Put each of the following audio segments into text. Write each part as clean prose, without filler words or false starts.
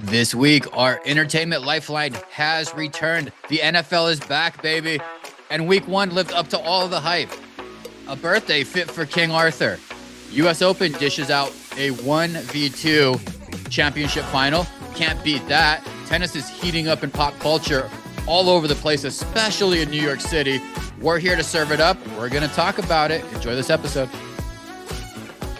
This week, our entertainment lifeline has returned. The NFL is back, baby. And week one lived up to all of the hype. A birthday fit for King Arthur. US Open dishes out a 1v2 championship final. Can't beat that. Tennis is heating up in pop culture all over the place, especially in New York City. We're here to serve it up. We're going to talk about it. Enjoy this episode.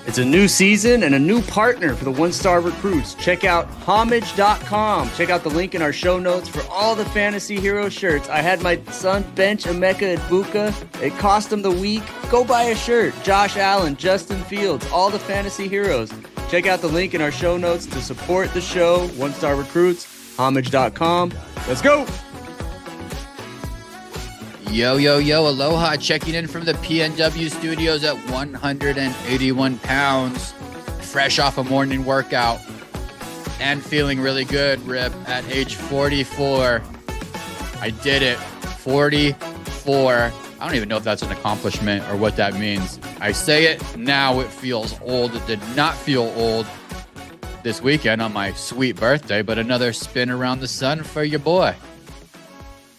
It's a new season and a new partner for the one-star recruits. Check out homage.com. Check out the link in our show notes for all the Fantasy Hero shirts. I had my son bench Emeka Ibuka. It cost him the week. Go buy a shirt. Josh Allen, Justin Fields, all the Fantasy Heroes. Check out the link in our show notes to support the show. One-star recruits, homage.com. Let's go. Yo, aloha. Checking in from the PNW studios at 181 pounds, fresh off a morning workout and feeling really good, Rip, at age 44. I did it. 44. I don't even know if that's an accomplishment or what that means. I say it now, it feels old. It did not feel old this weekend on my sweet birthday, but another spin around the sun for your boy.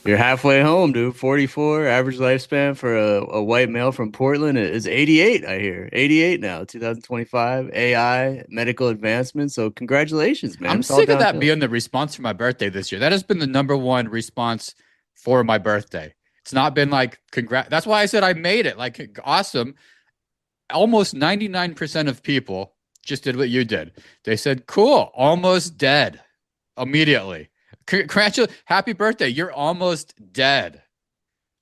You're halfway home, dude. 44, average lifespan for a white male from Portland is 88, I hear. 88 now, 2025, AI, medical advancements. So congratulations, man. I'm sick of that being the response for my birthday this year. That has been the number one response for my birthday. It's not been like, congrats. That's why I said I made it. Like, awesome. Almost 99% of people just did what you did. They said, cool, almost dead immediately. Happy birthday. You're almost dead,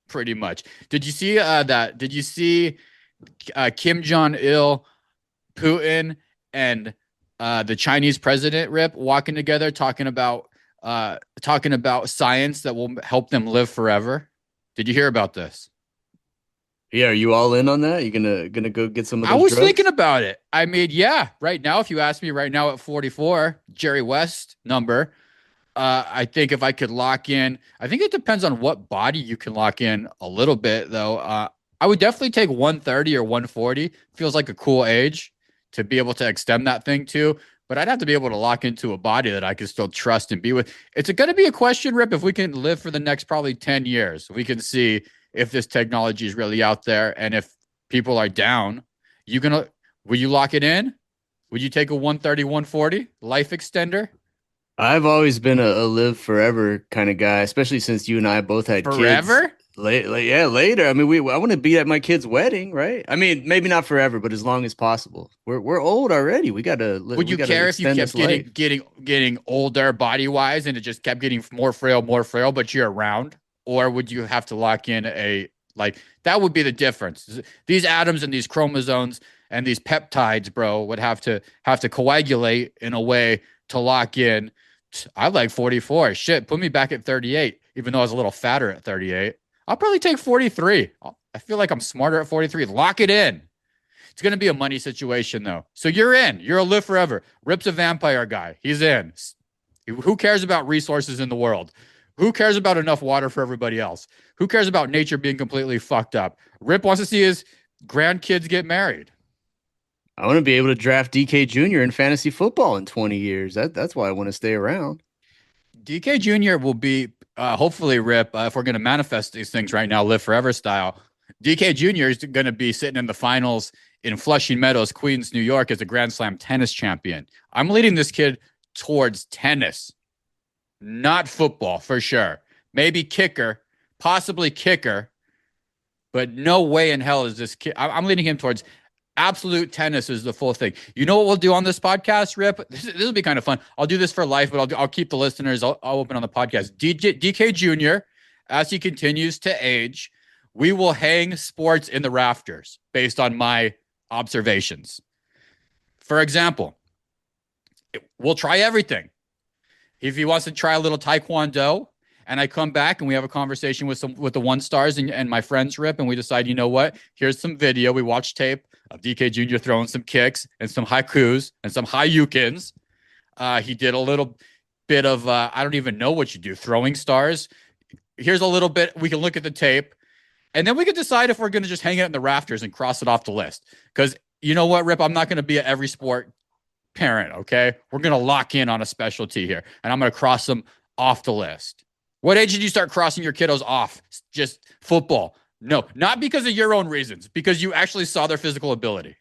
pretty much. Did you see that? Did you see Kim Jong-il, Putin, and the Chinese president, Rip, walking together talking about science that will help them live forever? Did you hear about this? Yeah, are you all in on that? You gonna go get some of those I was drugs? thinking about it. I mean, yeah, right now, if you ask me right now at 44, Jerry West number, I think if I could lock in, I think it depends on what body you can lock in a little bit, though. I would definitely take 130 or 140. Feels like a cool age to be able to extend that thing to, but I'd have to be able to lock into a body that I can still trust and be with. It's going to be a question, Rip, if we can live for the next probably 10 years. We can see if this technology is really out there and if people are down. Will you lock it in? Would you take a 130, 140 life extender? I've always been a live forever kind of guy, especially since you and I both had Forever? kids. Later. I mean, I want to be at my kid's wedding, right? I mean, maybe not forever, but as long as possible. We're old already. We gotta. Would you care if you kept getting older body wise and it just kept getting more frail, but you're around? Or would you have to lock in that would be the difference. These atoms and these chromosomes and these peptides, bro, would have to coagulate in a way to lock in. I like 44. Shit, put me back at 38, even though I was a little fatter at 38. I'll probably take 43. I feel like I'm smarter at 43. Lock it in. It's going to be a money situation, though. So you're in. You're a live forever. Rip's a vampire guy. He's in. Who cares about resources in the world? Who cares about enough water for everybody else? Who cares about nature being completely fucked up? Rip wants to see his grandkids get married. I want to be able to draft DK Jr. in fantasy football in 20 years. That's why I want to stay around. DK Jr. will be, hopefully, Rip, if we're going to manifest these things right now, live forever style, DK Jr. is going to be sitting in the finals in Flushing Meadows, Queens, New York, as a Grand Slam tennis champion. I'm leading this kid towards tennis, not football, for sure. Maybe kicker, possibly kicker, but no way in hell is this kid. I'm leading him towards absolute tennis is the full thing. You know what we'll do on this podcast, Rip? This will be kind of fun. I'll do this for life, but I'll keep the listeners. I'll open on the podcast. DK Jr., as he continues to age, we will hang sports in the rafters based on my observations. For example, we'll try everything. If he wants to try a little taekwondo, and I come back and we have a conversation with the one stars and my friends, Rip, and we decide, you know what? Here's some video. We watch tape of DK Jr. throwing some kicks and some haikus and some hayukins. He did a little bit of, I don't even know what you do, throwing stars. Here's a little bit. We can look at the tape. And then we can decide if we're going to just hang it in the rafters and cross it off the list. Because you know what, Rip? I'm not going to be at every sport parent, okay? We're going to lock in on a specialty here, and I'm going to cross them off the list. What age did you start crossing your kiddos off? Just football. No, not because of your own reasons, because you actually saw their physical ability.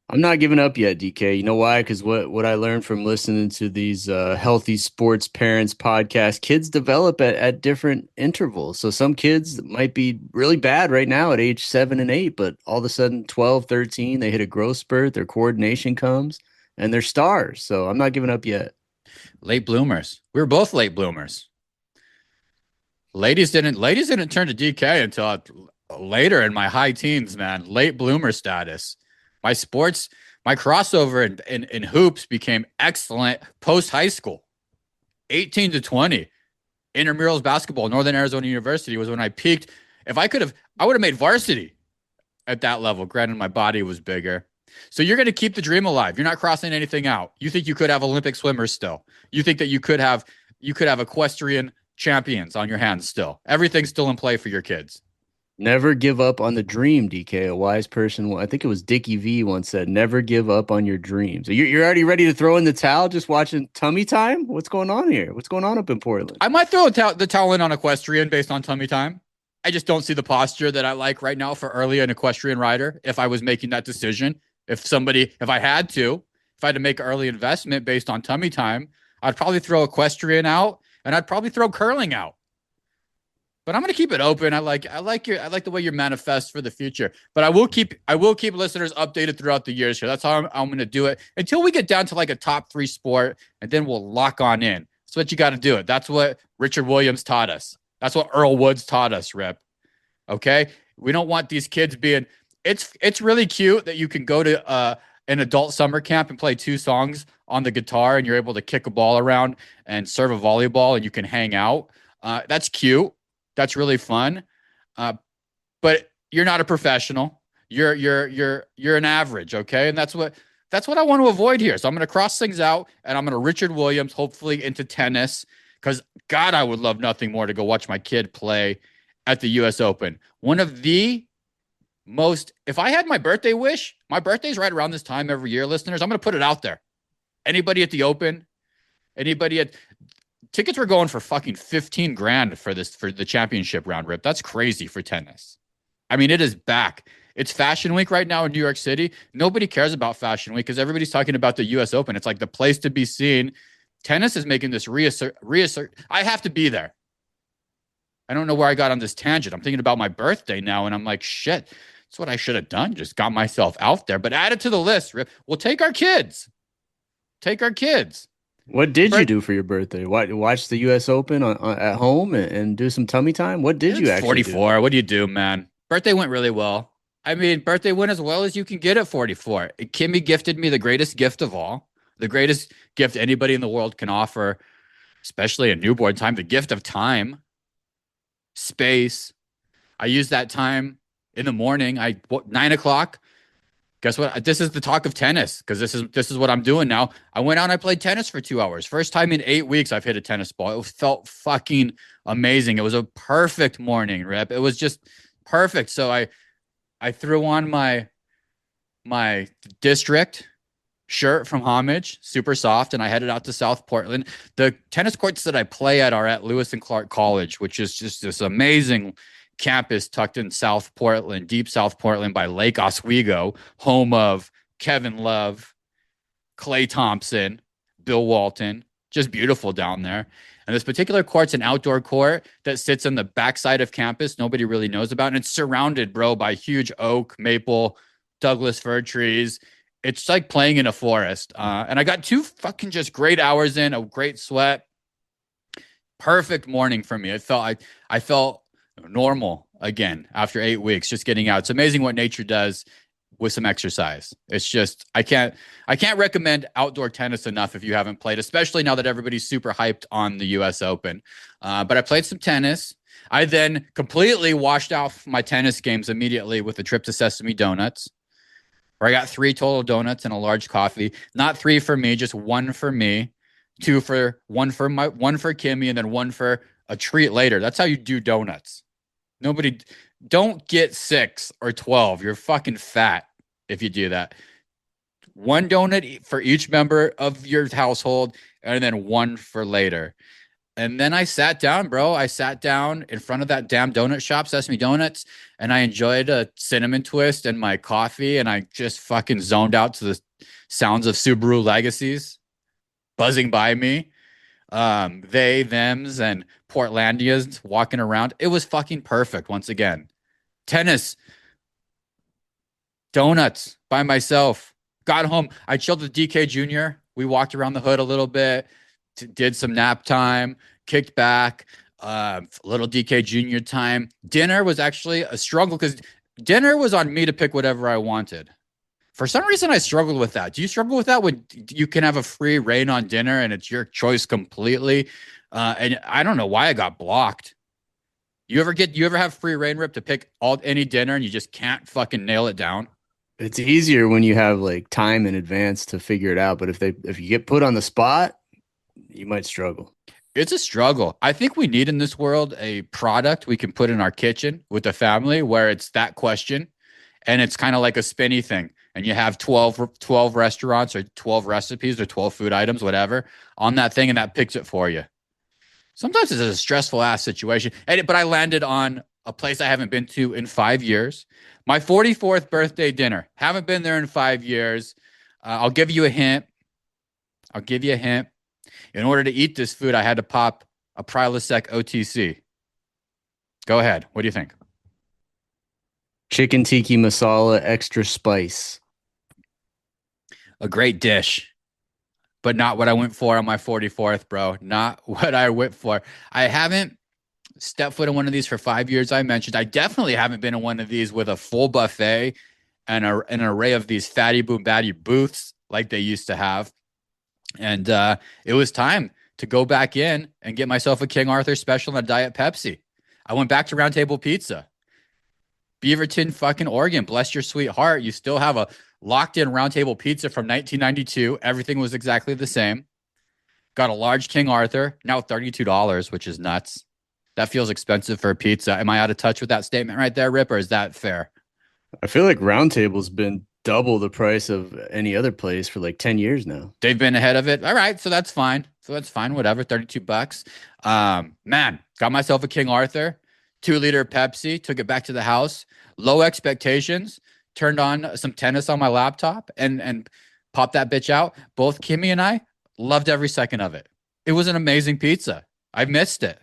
I'm not giving up yet, DK. You know why? Because what I learned from listening to these healthy sports parents podcasts, kids develop at different intervals. So some kids might be really bad right now at age 7 and 8, but all of a sudden 12, 13, they hit a growth spurt, their coordination comes, and they're stars. So I'm not giving up yet. Late bloomers. We were both late bloomers. Ladies didn't turn to DK until later in my high teens, man. Late bloomer status. My sports, my crossover in hoops became excellent post high school. 18 to 20. Intramurals basketball, Northern Arizona University was when I peaked. If I could have, I would have made varsity at that level. Granted, my body was bigger. So you're going to keep the dream alive. You're not crossing anything out. You think you could have Olympic swimmers still. You think that you could have equestrian champions on your hands still. Everything's still in play for your kids. Never give up on the dream, DK. A wise person, I think it was Dickie V once said, never give up on your dreams. You're already ready to throw in the towel just watching Tummy Time? What's going on here? What's going on up in Portland? I might throw the towel in on equestrian based on tummy time. I just don't see the posture that I like right now for early an equestrian rider. If I was making that decision, if I had to make an early investment based on tummy time, I'd probably throw equestrian out and I'd probably throw curling out. But I'm going to keep it open. I like the way you manifest for the future. But I will keep listeners updated throughout the years here. That's how I'm going to do it until we get down to like a top 3 sport, and then we'll lock on in. That's what you got to do it. That's what Richard Williams taught us. That's what Earl Woods taught us, Rip. Okay? We don't want these kids being it's really cute that you can go to an adult summer camp and play 2 songs on the guitar and you're able to kick a ball around and serve a volleyball and you can hang out. That's cute. That's really fun. But you're not a professional. You're an average, okay? And that's what I want to avoid here. So I'm going to cross things out and I'm going to Richard Williams hopefully into tennis, cuz God, I would love nothing more to go watch my kid play at the US Open. One of the most, if I had my birthday wish, my birthday's right around this time every year, listeners. I'm going to put it out there. Anybody at the Open, tickets were going for fucking 15 grand for the championship round, Rip. That's crazy for tennis. I mean, it is back. It's Fashion Week right now in New York City. Nobody cares about Fashion Week because everybody's talking about the US Open. It's like the place to be seen. Tennis is making this reassert. I have to be there. I don't know where I got on this tangent. I'm thinking about my birthday now, and I'm like, shit, that's what I should have done. Just got myself out there. But add it to the list, Rip. We'll take our kids. What did you do for your birthday? Watch the U.S. Open at home and do some tummy time? What did you actually 44. do? What do you do, man? Birthday went really well. I mean, birthday went as well as you can get at 44. Kimmy gifted me the greatest gift of all, the greatest gift anybody in the world can offer, especially a newborn time, the gift of time, space. I used that time in the morning. 9 o'clock. Guess what? This is the talk of tennis because this is what I'm doing now. I went out and I played tennis for 2 hours. First time in 8 weeks I've hit a tennis ball. It felt fucking amazing. It was a perfect morning, Rip. It was just perfect. So I threw on my district shirt from Homage, super soft, and I headed out to South Portland. The tennis courts that I play at are at Lewis and Clark College, which is just this amazing campus tucked in South Portland, deep South Portland by Lake Oswego, home of Kevin Love, Klay Thompson, Bill Walton. Just beautiful down there. And this particular court's an outdoor court that sits on the backside of campus. Nobody really knows about. And it's surrounded, bro, by huge oak, maple, Douglas fir trees. It's like playing in a forest. And I got 2 fucking just great hours in, a great sweat. Perfect morning for me. I felt normal again after 8 weeks, just getting out. It's amazing what nature does with some exercise. It's just, I can't recommend outdoor tennis enough if you haven't played, especially now that everybody's super hyped on the US Open. But I played some tennis. I then completely washed off my tennis games immediately with a trip to Sesame Donuts, where I got 3 total donuts and a large coffee. Not 3 for me, just 1 for me, 1 for Kimmy, and then 1 for a treat later. That's how you do donuts. Don't get 6 or 12. You're fucking fat if you do that. one donut for each member of your household, and then one for later. And then I sat down, bro. I sat down in front of that damn donut shop, Sesame Donuts, and I enjoyed a cinnamon twist and my coffee, and I just fucking zoned out to the sounds of Subaru Legacies buzzing by me. They, thems, and Portlandians walking around. It was fucking perfect once again. Tennis, donuts by myself. Got home. I chilled with DK Jr. We walked around the hood a little bit, did some nap time, kicked back, little DK Jr. time. Dinner was actually a struggle because dinner was on me to pick whatever I wanted. For some reason, I struggled with that. Do you struggle with that when you can have a free reign on dinner and it's your choice completely? And I don't know why I got blocked. You ever have free reign, Rip, to pick any dinner and you just can't fucking nail it down? It's easier when you have like time in advance to figure it out. But if you get put on the spot, you might struggle. It's a struggle. I think we need in this world a product we can put in our kitchen with the family where it's that question and it's kind of like a spinny thing. And you have 12 restaurants or 12 recipes or 12 food items, whatever, on that thing, and that picks it for you. Sometimes it's a stressful ass situation. But I landed on a place I haven't been to in 5 years. My 44th birthday dinner. Haven't been there in 5 years. I'll give you a hint. In order to eat this food, I had to pop a Prilosec OTC. Go ahead. What do you think? Chicken tikka masala, extra spice. A great dish, but not what I went for on my 44th, bro. Not what I went for. I haven't stepped foot in one of these for 5 years. I mentioned I definitely haven't been in one of these with a full buffet and an array of these fatty boom batty booths like they used to have. And it was time to go back in and get myself a King Arthur special and a Diet Pepsi. I went back to Round Table Pizza. Beaverton, fucking Oregon. Bless your sweet heart. You still have a locked in Round Table Pizza from 1992. Everything was exactly the same. Got a large King Arthur, now $32, which is nuts. That feels expensive for a pizza. Am I out of touch with that statement right there, Rip, or is that fair? I feel like Round Table's been double the price of any other place for like 10 years now. They've been ahead of it. All right, so that's fine. Whatever, $32. Man, got myself a King Arthur, 2-liter Pepsi, took it back to the house. Low expectations, turned on some tennis on my laptop and popped that bitch out. Both Kimmy and I loved every second of it. It was an amazing pizza. I missed it.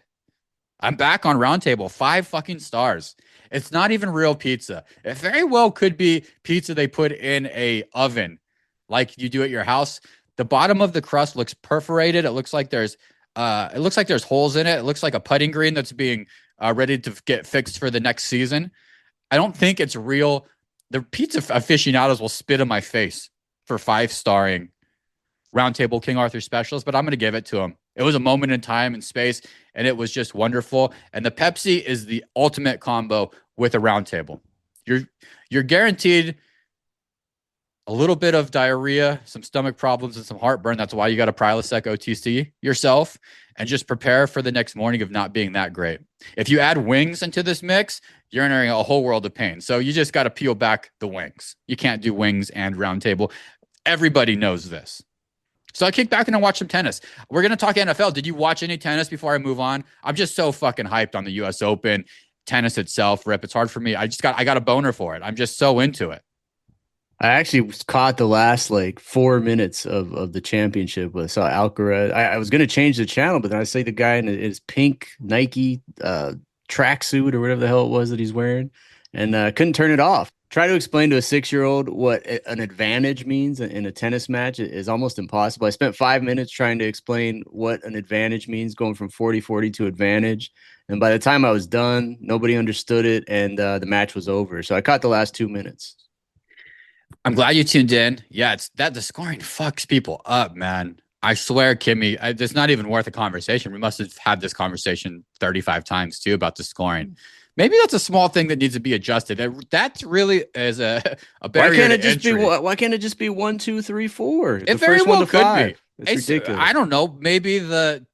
I'm back on Round Table, 5 fucking stars. It's not even real pizza. It very well could be pizza they put in a oven like you do at your house. The bottom of the crust looks perforated. It looks like there's holes in it. It looks like a putting green that's being ready to get fixed for the next season. I don't think it's real. The pizza aficionados will spit in my face for 5-starring Round Table King Arthur specials, but I'm going to give it to them. It was a moment in time and space, and it was just wonderful. And the Pepsi is the ultimate combo with a Round Table. You're guaranteed a little bit of diarrhea, some stomach problems, and some heartburn. That's why you got a Prilosec OTC yourself, and just prepare for the next morning of not being that great. If you add wings into this mix, you're entering a whole world of pain. So you just got to peel back the wings. You can't do wings and Round Table. Everybody knows this. So I kicked back and I watched some tennis. We're going to talk NFL. Did you watch any tennis before I move on? I'm just so fucking hyped on the US Open, tennis itself, Rip. It's hard for me. I got a boner for it. I'm just so into it. I actually caught the last like 4 minutes of the championship. I saw Alcaraz. I was going to change the channel, but then I see the guy in his pink Nike tracksuit or whatever the hell it was that he's wearing, and couldn't turn it off. Try to explain to a 6-year-old what an advantage means in a tennis match is almost impossible. I spent 5 minutes trying to explain what an advantage means, going from 40-40 to advantage. And by the time I was done, nobody understood it, and the match was over. So I caught the last 2 minutes. I'm glad you tuned in. Yeah, it's that the scoring fucks people up, man. I swear, Kimmy, it's not even worth a conversation. We must have had this conversation 35 times too about the scoring. Maybe that's a small thing that needs to be adjusted. That really is a barrier. Why can't it just be 1, 2, 3, 4? It very well could be. It's ridiculous. I don't know. Maybe the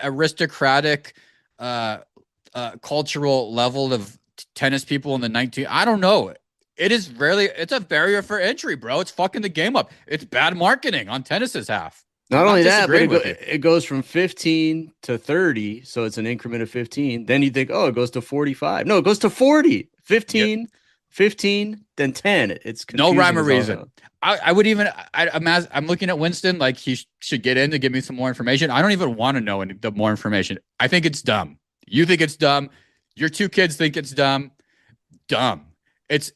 aristocratic cultural level of tennis people in the 19. I don't know. it's a barrier for entry, bro. It's fucking the game up. It's bad marketing on tennis's half. Not I'm not only that, but disagreeing with you. it goes from 15 to 30, so it's an increment of 15. Then you think, oh, it goes to 45. No, it goes to 40. Yep. 15, 15, then 10. It's No confusing rhyme or as all reason. hell. I would even I'm looking at Winston like he should get in to give me some more information. I don't even want to know the more information. I think it's dumb. You think it's dumb. Your two kids think it's dumb. Dumb. It's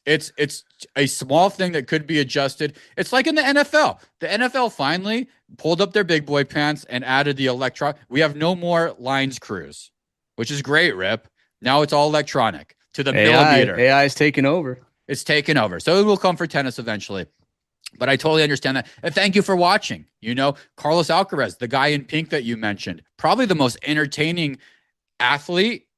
a small thing that could be adjusted. It's like in the NFL. The NFL finally pulled up their big boy pants and added the electron. We have no more lines crews, which is great, Rip. Now it's all electronic to the millimeter. AI is taking over. It's taken over. So it will come for tennis eventually. But I totally understand that. And thank you for watching. You know, Carlos Alcaraz, the guy in pink that you mentioned, probably the most entertaining athlete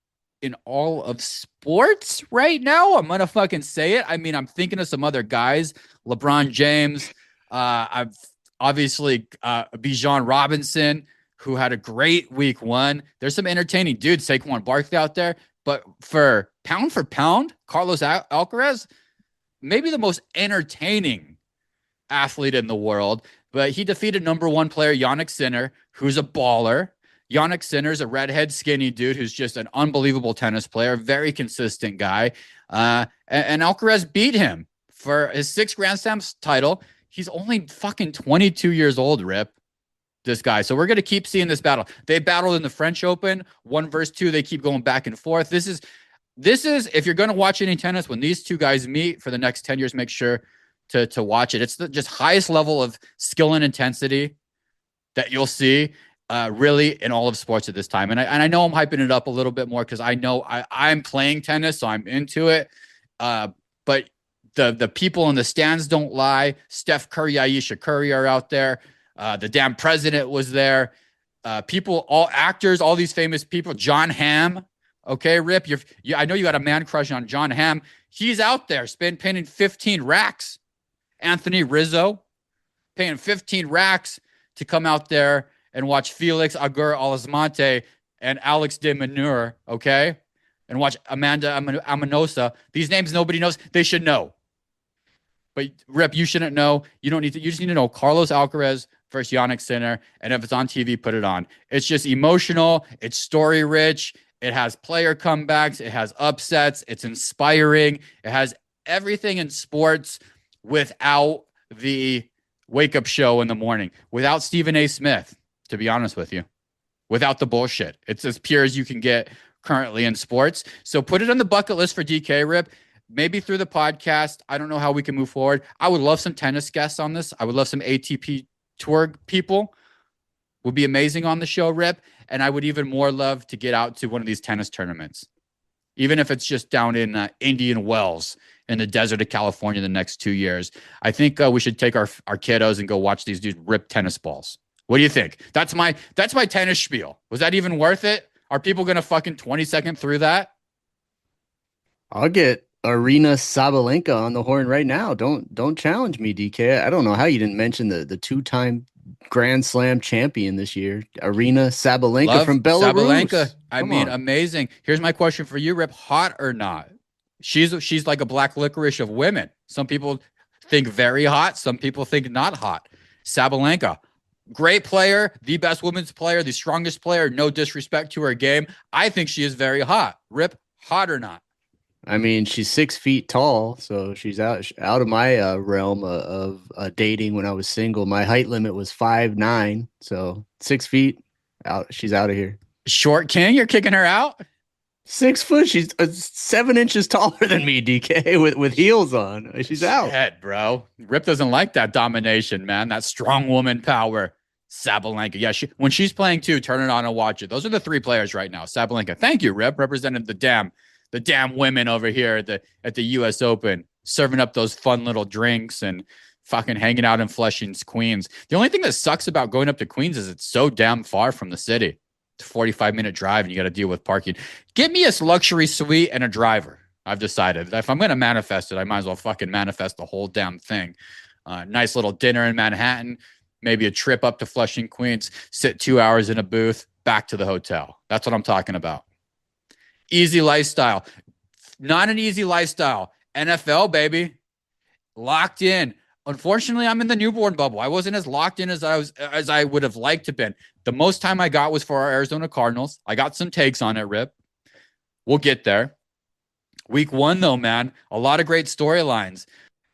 in all of sports right now. I'm gonna fucking say it. I mean, I'm thinking of some other guys, LeBron James. I've obviously Bijan Robinson, who had a great week one. There's some entertaining dudes, Saquon Barkley out there. But for pound, Carlos Alcaraz, maybe the most entertaining athlete in the world. But he defeated number one player Yannick Sinner, who's a baller. Yannick Sinner's a redhead, skinny dude who's just an unbelievable tennis player, very consistent guy. And Alcaraz beat him for his sixth Grand Slam title. He's only fucking 22 years old, Rip, this guy. So we're going to keep seeing this battle. They battled in the French Open, 1 versus 2. They keep going back and forth. This is if you're going to watch any tennis, when these two guys meet for the next 10 years, make sure to watch it. It's the just highest level of skill and intensity that you'll see really in all of sports at this time. And I know I'm hyping it up a little bit more because I know I'm playing tennis, so I'm into it. But the people in the stands don't lie. Steph Curry, Ayesha Curry are out there. The damn president was there. People, all actors, all these famous people. John Hamm. Okay, Rip, I know you got a man crush on John Hamm. He's out there pinning 15 racks. Anthony Rizzo paying 15 racks to come out there and watch Felix Auger-Aliassime and Alex de Minaur, okay? And watch Amanda Amanosa. These names nobody knows. They should know. But Rip, you shouldn't know. You don't need to. You just need to know Carlos Alcaraz versus Yannick Sinner. And if it's on TV, put it on. It's just emotional. It's story rich. It has player comebacks. It has upsets. It's inspiring. It has everything in sports without the wake-up show in the morning, without Stephen A. Smith, to be honest with you, without the bullshit. It's as pure as you can get currently in sports. So put it on the bucket list for DK, Rip. Maybe through the podcast. I don't know how we can move forward. I would love some tennis guests on this. I would love some ATP Tour people. Would be amazing on the show, Rip. And I would even more love to get out to one of these tennis tournaments, even if it's just down in Indian Wells in the desert of California the next 2 years. I think we should take our kiddos and go watch these dudes rip tennis balls. What do you think? That's my tennis spiel. Was that even worth it? Are people going to fucking 20-second through that? I'll get Arina Sabalenka on the horn right now. Don't challenge me, DK. I don't know how you didn't mention the two-time Grand Slam champion this year, Arina Sabalenka from Belarus. Sabalenka. I mean, amazing. Here's my question for you, Rip. Hot or not? She's like a black licorice of women. Some people think very hot. Some people think not hot. Sabalenka, great player, the best women's player, the strongest player. No disrespect to her game. I think she is very hot. Rip, hot or not? I mean, she's 6 feet tall, so she's out of my realm of dating when I was single. My height limit was 5'9", so 6 feet out. She's out of here. Short king, you're kicking her out? 6 foot. She's 7 inches taller than me, DK, with heels on. She's out. Head, bro. Rip doesn't like that domination, man. That strong woman power. Sabalenka. Yeah, when she's playing too, turn it on and watch it. Those are the 3 players right now. Sabalenka. Thank you, Rip. Represented the damn women over here at the US Open, serving up those fun little drinks and fucking hanging out in Flushing's, Queens. The only thing that sucks about going up to Queens is it's so damn far from the city. It's a 45-minute drive and you got to deal with parking. Get me a luxury suite and a driver. I've decided that if I'm going to manifest it, I might as well fucking manifest the whole damn thing. Nice little dinner in Manhattan, maybe a trip up to Flushing, Queens, sit 2 hours in a booth, back to the hotel. That's what I'm talking about. Easy lifestyle. Not an easy lifestyle NFL, baby. Locked in. Unfortunately, I'm in the newborn bubble. I wasn't as locked in as I would have liked to been. The most time I got was for our Arizona Cardinals. I got some takes on it, Rip. We'll get there. Week 1, though, man, a lot of great storylines.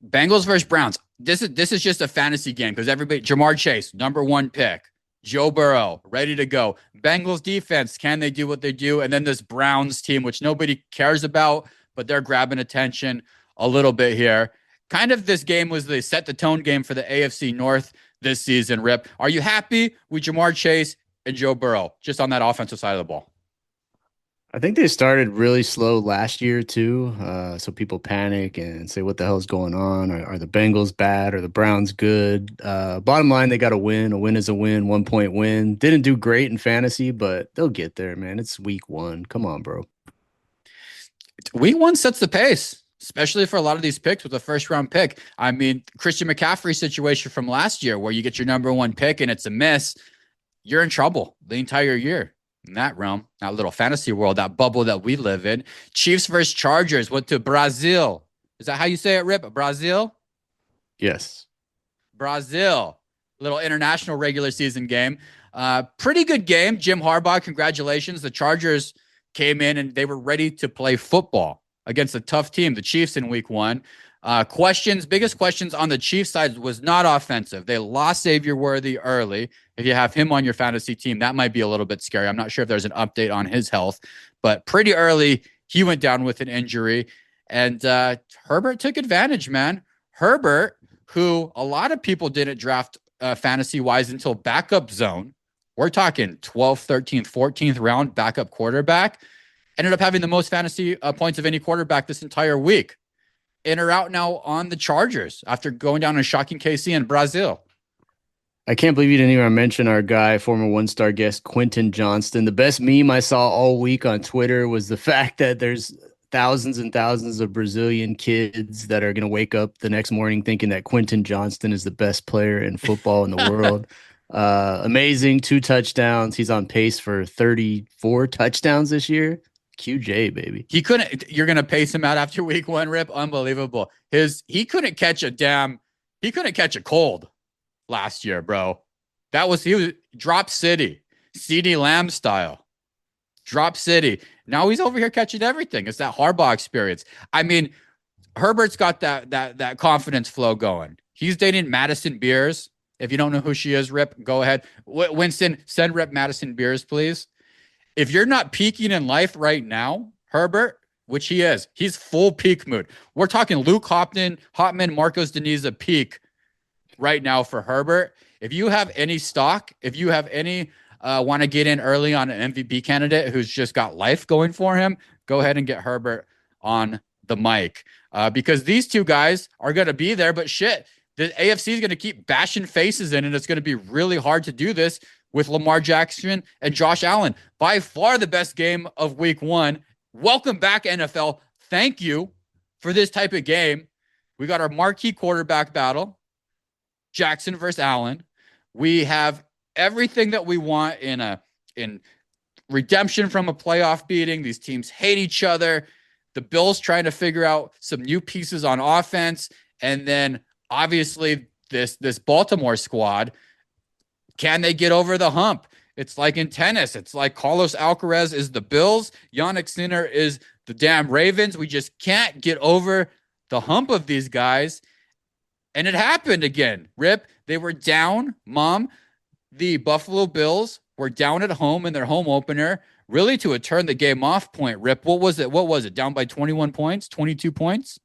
Bengals versus Browns. This is just a fantasy game because everybody, Jamar Chase, number 1 pick. Joe Burrow, ready to go. Bengals defense, can they do what they do? And then this Browns team, which nobody cares about, but they're grabbing attention a little bit here. Kind of this game was the set the tone game for the AFC North this season, Rip. Are you happy with Jamar Chase and Joe Burrow just on that offensive side of the ball? I think they started really slow last year too, so people panic and say, "What the hell's going on? Are the Bengals bad? Are the Browns good?" Bottom line, they got a win. A win is a win. 1 point win. Didn't do great in fantasy, but they'll get there, man. It's week 1. Come on, bro. Week 1 sets the pace, especially for a lot of these picks with a first round pick. I mean, Christian McCaffrey situation from last year where you get your number 1 pick and it's a miss, you're in trouble the entire year. In that realm, that little fantasy world, that bubble that we live in. Chiefs versus Chargers went to Brazil. Is that how you say it, Rip? Brazil? Yes. Brazil. Little international regular season game. Pretty good game. Jim Harbaugh, congratulations. The Chargers came in and they were ready to play football against a tough team, the Chiefs in week 1. Biggest questions on the Chiefs side was not offensive. They lost Xavier Worthy early. If you have him on your fantasy team, that might be a little bit scary. I'm not sure if there's an update on his health, but pretty early, he went down with an injury. And Herbert took advantage, man. Herbert, who a lot of people didn't draft fantasy-wise until backup zone. We're talking 12th, 13th, 14th round backup quarterback. Ended up having the most fantasy points of any quarterback this entire week. In or out now on the Chargers after going down and shocking KC in Brazil. I can't believe you didn't even mention our guy, former 1-star guest, Quentin Johnston. The best meme I saw all week on Twitter was the fact that there's thousands and thousands of Brazilian kids that are going to wake up the next morning thinking that Quentin Johnston is the best player in football in the world. Amazing. 2 touchdowns. He's on pace for 34 touchdowns this year. QJ, baby. You're going to pace him out after week 1, Rip? Unbelievable. He couldn't catch a cold last year, bro. He was drop city, CeeDee Lamb style. Drop city. Now he's over here catching everything. It's that Harbaugh experience. I mean, Herbert's got that confidence flow going. He's dating Madison Beers. If you don't know who she is, Rip, go ahead. Winston, send Rip Madison Beers, please. If you're not peaking in life right now, Herbert, which he is, he's full peak mood. We're talking Luke Hotman, Marcos Deniza peak right now for Herbert. If you have any stock, if you have any want to get in early on an MVP candidate who's just got life going for him, go ahead and get Herbert on the mic because these two guys are going to be there. But shit, the AFC is going to keep bashing faces in, and it's going to be really hard to do this with Lamar Jackson and Josh Allen. By far the best game of week 1. Welcome back, NFL. Thank you for this type of game. We got our marquee quarterback battle, Jackson versus Allen. We have everything that we want in redemption from a playoff beating. These teams hate each other. The Bills trying to figure out some new pieces on offense. And then obviously this Baltimore squad. Can they get over the hump? It's like in tennis. It's like Carlos Alcaraz is the Bills. Yannick Sinner is the damn Ravens. We just can't get over the hump of these guys. And it happened again. Rip, they were down, Mom. The Buffalo Bills were down at home in their home opener, really to a turn the game off point. Rip, what was it? Down by 21 points, 22 points?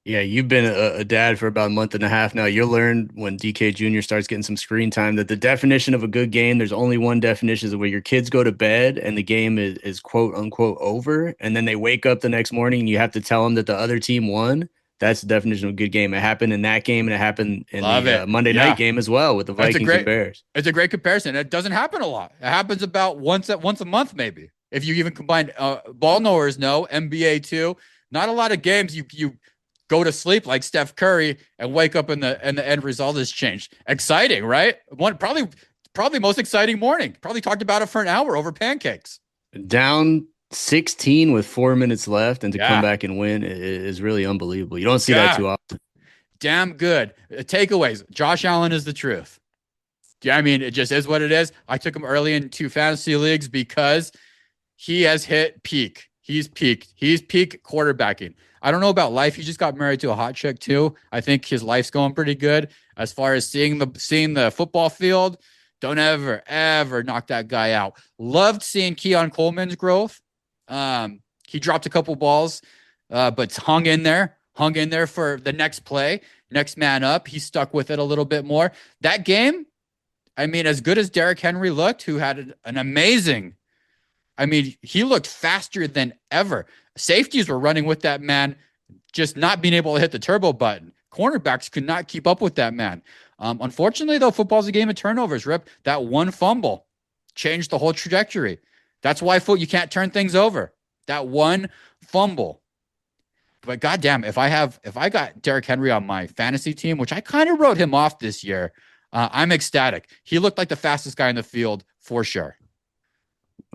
Yeah, you've been a dad for about a month and a half now. You'll learn when DK Jr. starts getting some screen time that the definition of a good game, there's only one definition, is where your kids go to bed and the game is quote unquote over. And then they wake up the next morning and you have to tell them that the other team won. That's the definition of a good game. It happened in that game, and it happened in the Monday night game as well with the Vikings and Bears. It's a great comparison. It doesn't happen a lot. It happens about once a month, maybe. If you even combine ball knowers know, NBA too. Not a lot of games you go to sleep like Steph Curry and wake up and the end result has changed. Exciting, right? Probably most exciting morning. Probably talked about it for an hour over pancakes. Down 16 with 4 minutes left, and to come Yeah. back and win is really unbelievable. You don't see that Yeah. too often. Damn good. Takeaways. Josh Allen is the truth. Yeah, I mean, it just is what it is. I took him early in 2 fantasy leagues because he has hit peak. He's peaked. He's peak quarterbacking. I don't know about life. He just got married to a hot chick too. I think his life's going pretty good as far as seeing the football field. Don't ever knock that guy out. Loved seeing Keon Coleman's growth. He dropped a couple balls, but hung in there for the next play, next man up. He stuck with it a little bit more. That game, I mean, as good as Derrick Henry looked, who had an amazing, I mean, he looked faster than ever. Safeties were running with that man, just not being able to hit the turbo button. Cornerbacks could not keep up with that man. Unfortunately, though, football's a game of turnovers, Rip. That one fumble changed the whole trajectory. That's why you can't turn things over. That one fumble. But goddamn, if I got Derrick Henry on my fantasy team, which I kind of wrote him off this year, I'm ecstatic. He looked like the fastest guy in the field for sure.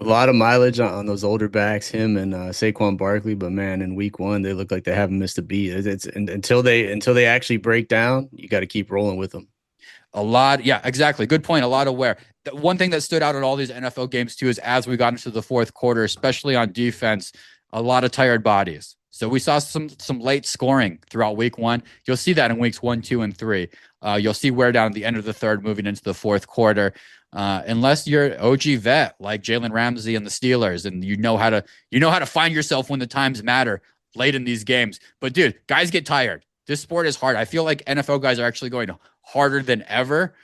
A lot of mileage on those older backs, him and Saquon Barkley. But man, in week one, they look like they haven't missed a beat. Until they actually break down, you got to keep rolling with them. A lot, yeah, exactly. Good point. A lot of wear. The one thing that stood out in all these NFL games too is as we got into the fourth quarter, especially on defense, a lot of tired bodies. So we saw some late scoring throughout week one. You'll see that in weeks 1, 2, and 3. You'll see wear down at the end of the third, moving into the fourth quarter. Unless you're OG vet like Jalen Ramsey and the Steelers, and you know how to find yourself when the times matter late in these games. But dude, guys get tired. This sport is hard. I feel like NFL guys are actually going harder than ever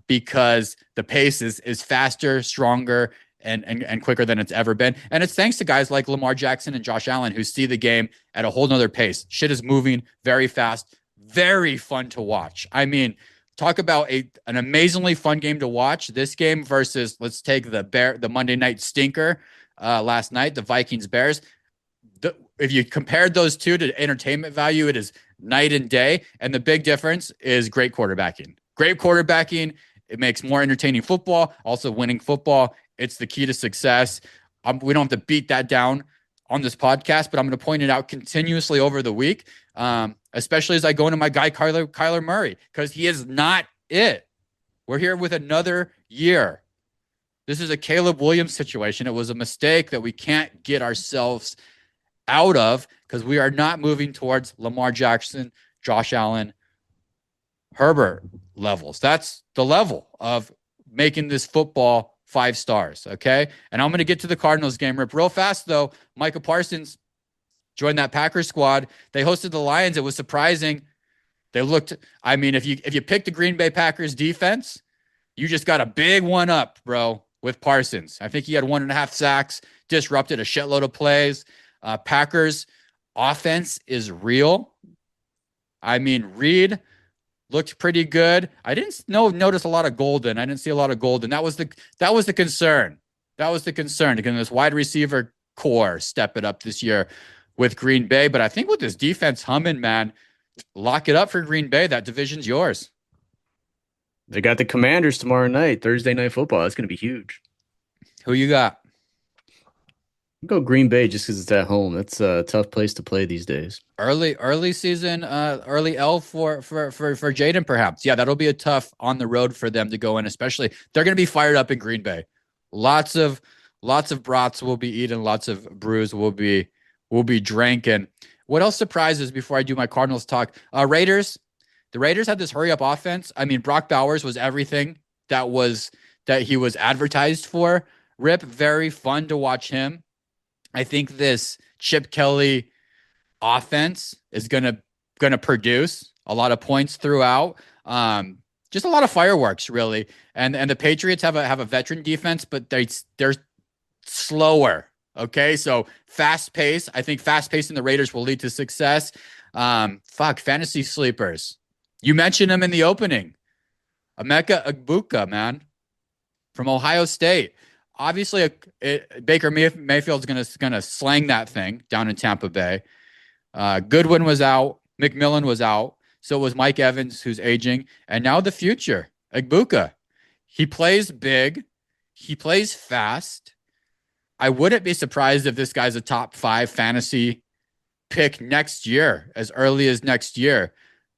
because the pace is faster, stronger, and quicker than it's ever been. And it's thanks to guys like Lamar Jackson and Josh Allen who see the game at a whole nother pace. Shit is moving very fast, very fun to watch. I mean, talk about an amazingly fun game to watch. This game versus, let's take the Monday night stinker last night, the Vikings Bears. If you compared those two to entertainment value, it is night and day. And the big difference is great quarterbacking. Great quarterbacking. It makes more entertaining football, also winning football. It's the key to success. We don't have to beat that down on this podcast, but I'm going to point it out continuously over the week, especially as I go into my guy, Kyler Murray, because he is not it. We're here with another year. This is a Caleb Williams situation. It was a mistake that we can't get ourselves out of because we are not moving towards Lamar Jackson, Josh Allen, Herbert levels. That's the level of making this football 5 stars, okay? And I'm going to get to the Cardinals game, Rip, real fast, though. Micah Parsons joined that Packers squad. They hosted the Lions. It was surprising. They looked, I mean, if you picked the Green Bay Packers defense, you just got a big one up, bro, with Parsons. I think he had 1.5 sacks, disrupted a shitload of plays. Packers offense is real. I mean, Reed looked pretty good. I didn't notice a lot of Golden. I didn't see a lot of Golden. That was the concern. That was the concern. Can this wide receiver core step it up this year with Green Bay? But I think with this defense humming, man, lock it up for Green Bay. That division's yours. They got the Commanders tomorrow night, Thursday Night Football. That's going to be huge. Who you got? I'll go Green Bay just because it's at home. That's a tough place to play these days. Early season, early L for Jaden, perhaps. Yeah, that'll be a tough on the road for them to go in, especially they're going to be fired up in Green Bay. Lots of brats will be eaten, lots of brews will be drinking. What else surprises before I do my Cardinals talk? Raiders. The Raiders had this hurry up offense. I mean, Brock Bowers was everything that he was advertised for. Rip, very fun to watch him. I think this Chip Kelly offense is gonna produce a lot of points throughout. Just a lot of fireworks, really. And the Patriots have a veteran defense, but they're slower. Okay, so fast pace. I think fast pace in the Raiders will lead to success. Fantasy sleepers. You mentioned him in the opening. Emeka Egbuka, man, from Ohio State. Obviously, Baker Mayfield's gonna slang that thing down in Tampa Bay. Goodwin was out. McMillan was out. So was Mike Evans, who's aging. And now the future, Egbuka. He plays big. He plays fast. I wouldn't be surprised if this guy's a top 5 fantasy pick next year, as early as next year.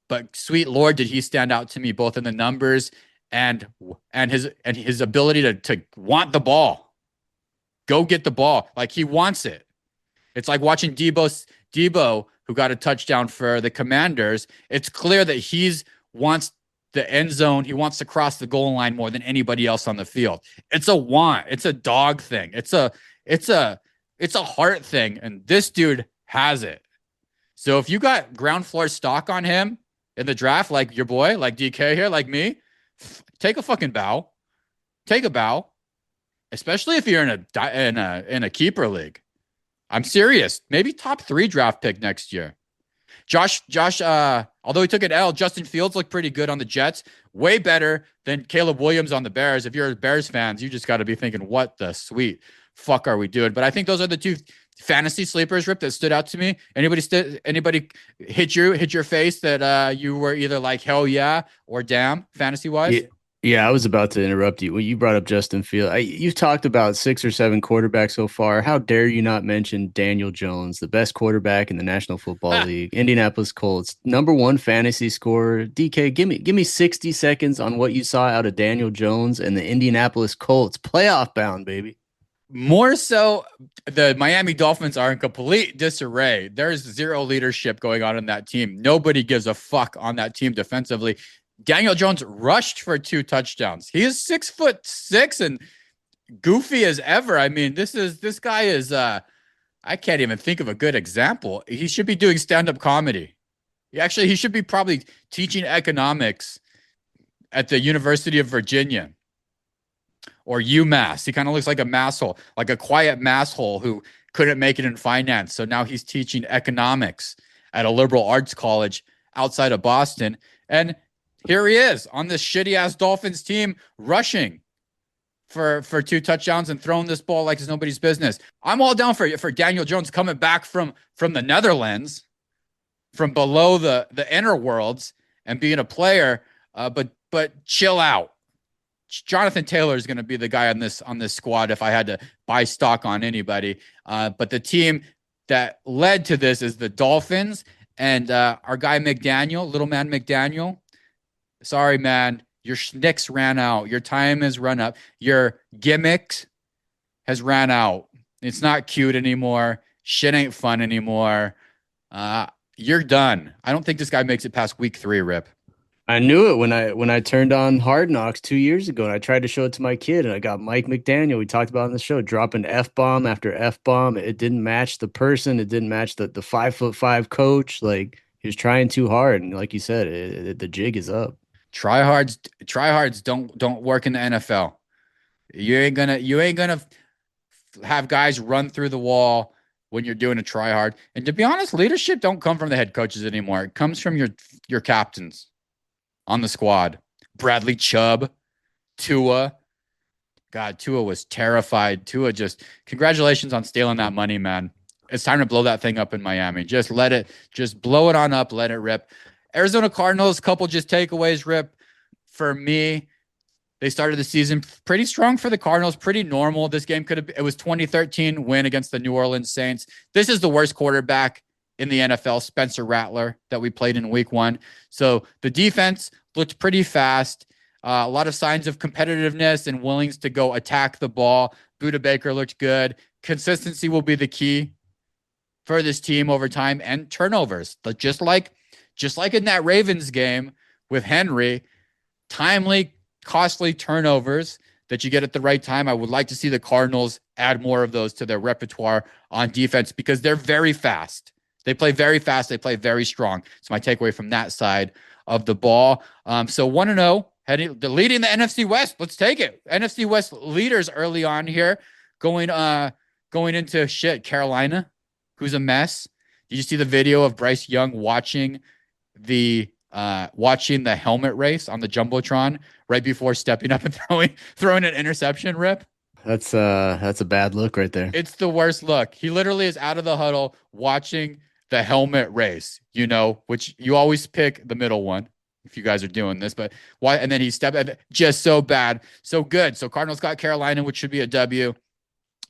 But sweet Lord, did he stand out to me both in the numbers and his ability to want the ball, go get the ball, like he wants it. It's like watching Debo, who got a touchdown for the Commanders. It's clear that he's wants the end zone. He wants to cross the goal line more than anybody else on the field. It's a want. It's a dog thing. It's a heart thing. And this dude has it. So if you got ground floor stock on him in the draft, like your boy, like DK here, like me, take a fucking bow. Take a bow, especially if you're in a keeper league. I'm serious. Maybe top 3 draft pick next year. Josh, although he took an L, Justin Fields looked pretty good on the Jets. Way better than Caleb Williams on the Bears. If you're Bears fans, you just got to be thinking, what the sweet fuck are we doing? But I think those are the 2 fantasy sleepers, Rip, that stood out to me. Anybody hit your face that you were either like hell yeah or damn fantasy wise? Yeah, I was about to interrupt you. When you brought up Justin Fields, you've talked about 6 or 7 quarterbacks so far. How dare you not mention Daniel Jones, the best quarterback in the National Football League, Indianapolis Colts, #1 fantasy scorer. DK, give me 60 seconds on what you saw out of Daniel Jones and the Indianapolis Colts, playoff bound, baby. More so, the Miami Dolphins are in complete disarray. There's zero leadership going on in that team. Nobody gives a fuck on that team defensively. Daniel Jones rushed for 2 touchdowns. He is 6'6" and goofy as ever. I mean, this guy is I can't even think of a good example. He should be doing stand-up comedy. He should be probably teaching economics at the University of Virginia or UMass. He kind of looks like a masshole, like a quiet masshole who couldn't make it in finance. So now he's teaching economics at a liberal arts college outside of Boston. And here he is on this shitty ass Dolphins team rushing for 2 touchdowns and throwing this ball like it's nobody's business. I'm all down for Daniel Jones coming back from the Netherlands, from below the inner worlds and being a player. But chill out. Jonathan Taylor is going to be the guy on this squad if I had to buy stock on anybody. But the team that led to this is the Dolphins and our guy McDaniel, little man McDaniel. Sorry, man. Your schnicks ran out. Your time has run up. Your gimmicks has ran out. It's not cute anymore. Shit ain't fun anymore. You're done. I don't think this guy makes it past week 3, Rip. I knew it when I turned on Hard Knocks 2 years ago, and I tried to show it to my kid, and I got Mike McDaniel. We talked about on the show, dropping F-bomb after F-bomb. It didn't match the person. It didn't match the 5'5" coach. Like, he was trying too hard, and like you said, the jig is up. Tryhards don't work in the NFL. You ain't gonna have guys run through the wall when you're doing a try hard. And to be honest, leadership don't come from the head coaches anymore. It comes from your captains on the squad. Bradley Chubb, Tua. God, Tua was terrified. Congratulations on stealing that money, man. It's time to blow that thing up in Miami. Just blow it on up, let it rip. Arizona Cardinals, couple just takeaways, Rip. For me, they started the season pretty strong for the Cardinals, pretty normal. This game it was 2013 win against the New Orleans Saints. This is the worst quarterback in the NFL, Spencer Rattler, that we played in week 1. So the defense looked pretty fast. A lot of signs of competitiveness and willingness to go attack the ball. Budda Baker looked good. Consistency will be the key for this team over time, and turnovers. But just like in that Ravens game with Henry, timely, costly turnovers that you get at the right time. I would like to see the Cardinals add more of those to their repertoire on defense because they're very fast. They play very fast. They play very strong. So my takeaway from that side of the ball. So 1-0, leading the NFC West. Let's take it. NFC West leaders early on here, going into Carolina, who's a mess. Did you see the video of Bryce Young watching the helmet race on the Jumbotron right before stepping up and throwing an interception, Rip? That's a bad look right there. It's the worst look. He literally is out of the huddle watching the helmet race, which you always pick the middle one if you guys are doing this, but why? And then he stepped just so bad, so good. So Cardinals got Carolina, which should be a W.